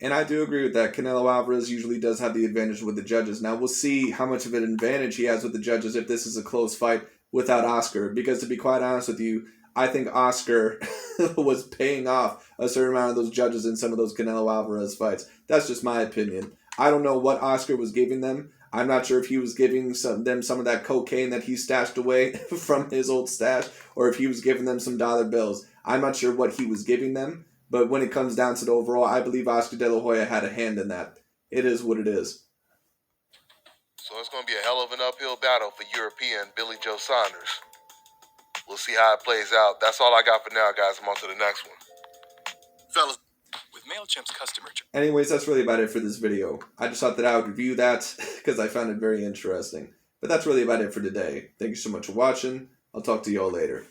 And I do agree with that. Canelo Alvarez usually does have the advantage with the judges. Now, we'll see how much of an advantage he has with the judges if this is a close fight without Oscar. Because to be quite honest with you, I think Oscar was paying off a certain amount of those judges in some of those Canelo Alvarez fights. That's just my opinion. I don't know what Oscar was giving them. I'm not sure if he was giving them some of that cocaine that he stashed away from his old stash, or if he was giving them some dollar bills. I'm not sure what he was giving them, but when it comes down to the overall, I believe Oscar De La Hoya had a hand in that. It is what it is. So it's going to be a hell of an uphill battle for European Billy Joe Saunders. We'll see how it plays out. That's all I got for now, guys. I'm on to the next one. Fellas, with MailChimp's customer... Anyways, that's really about it for this video. I just thought that I would review that because I found it very interesting. But that's really about it for today. Thank you so much for watching. I'll talk to you all later.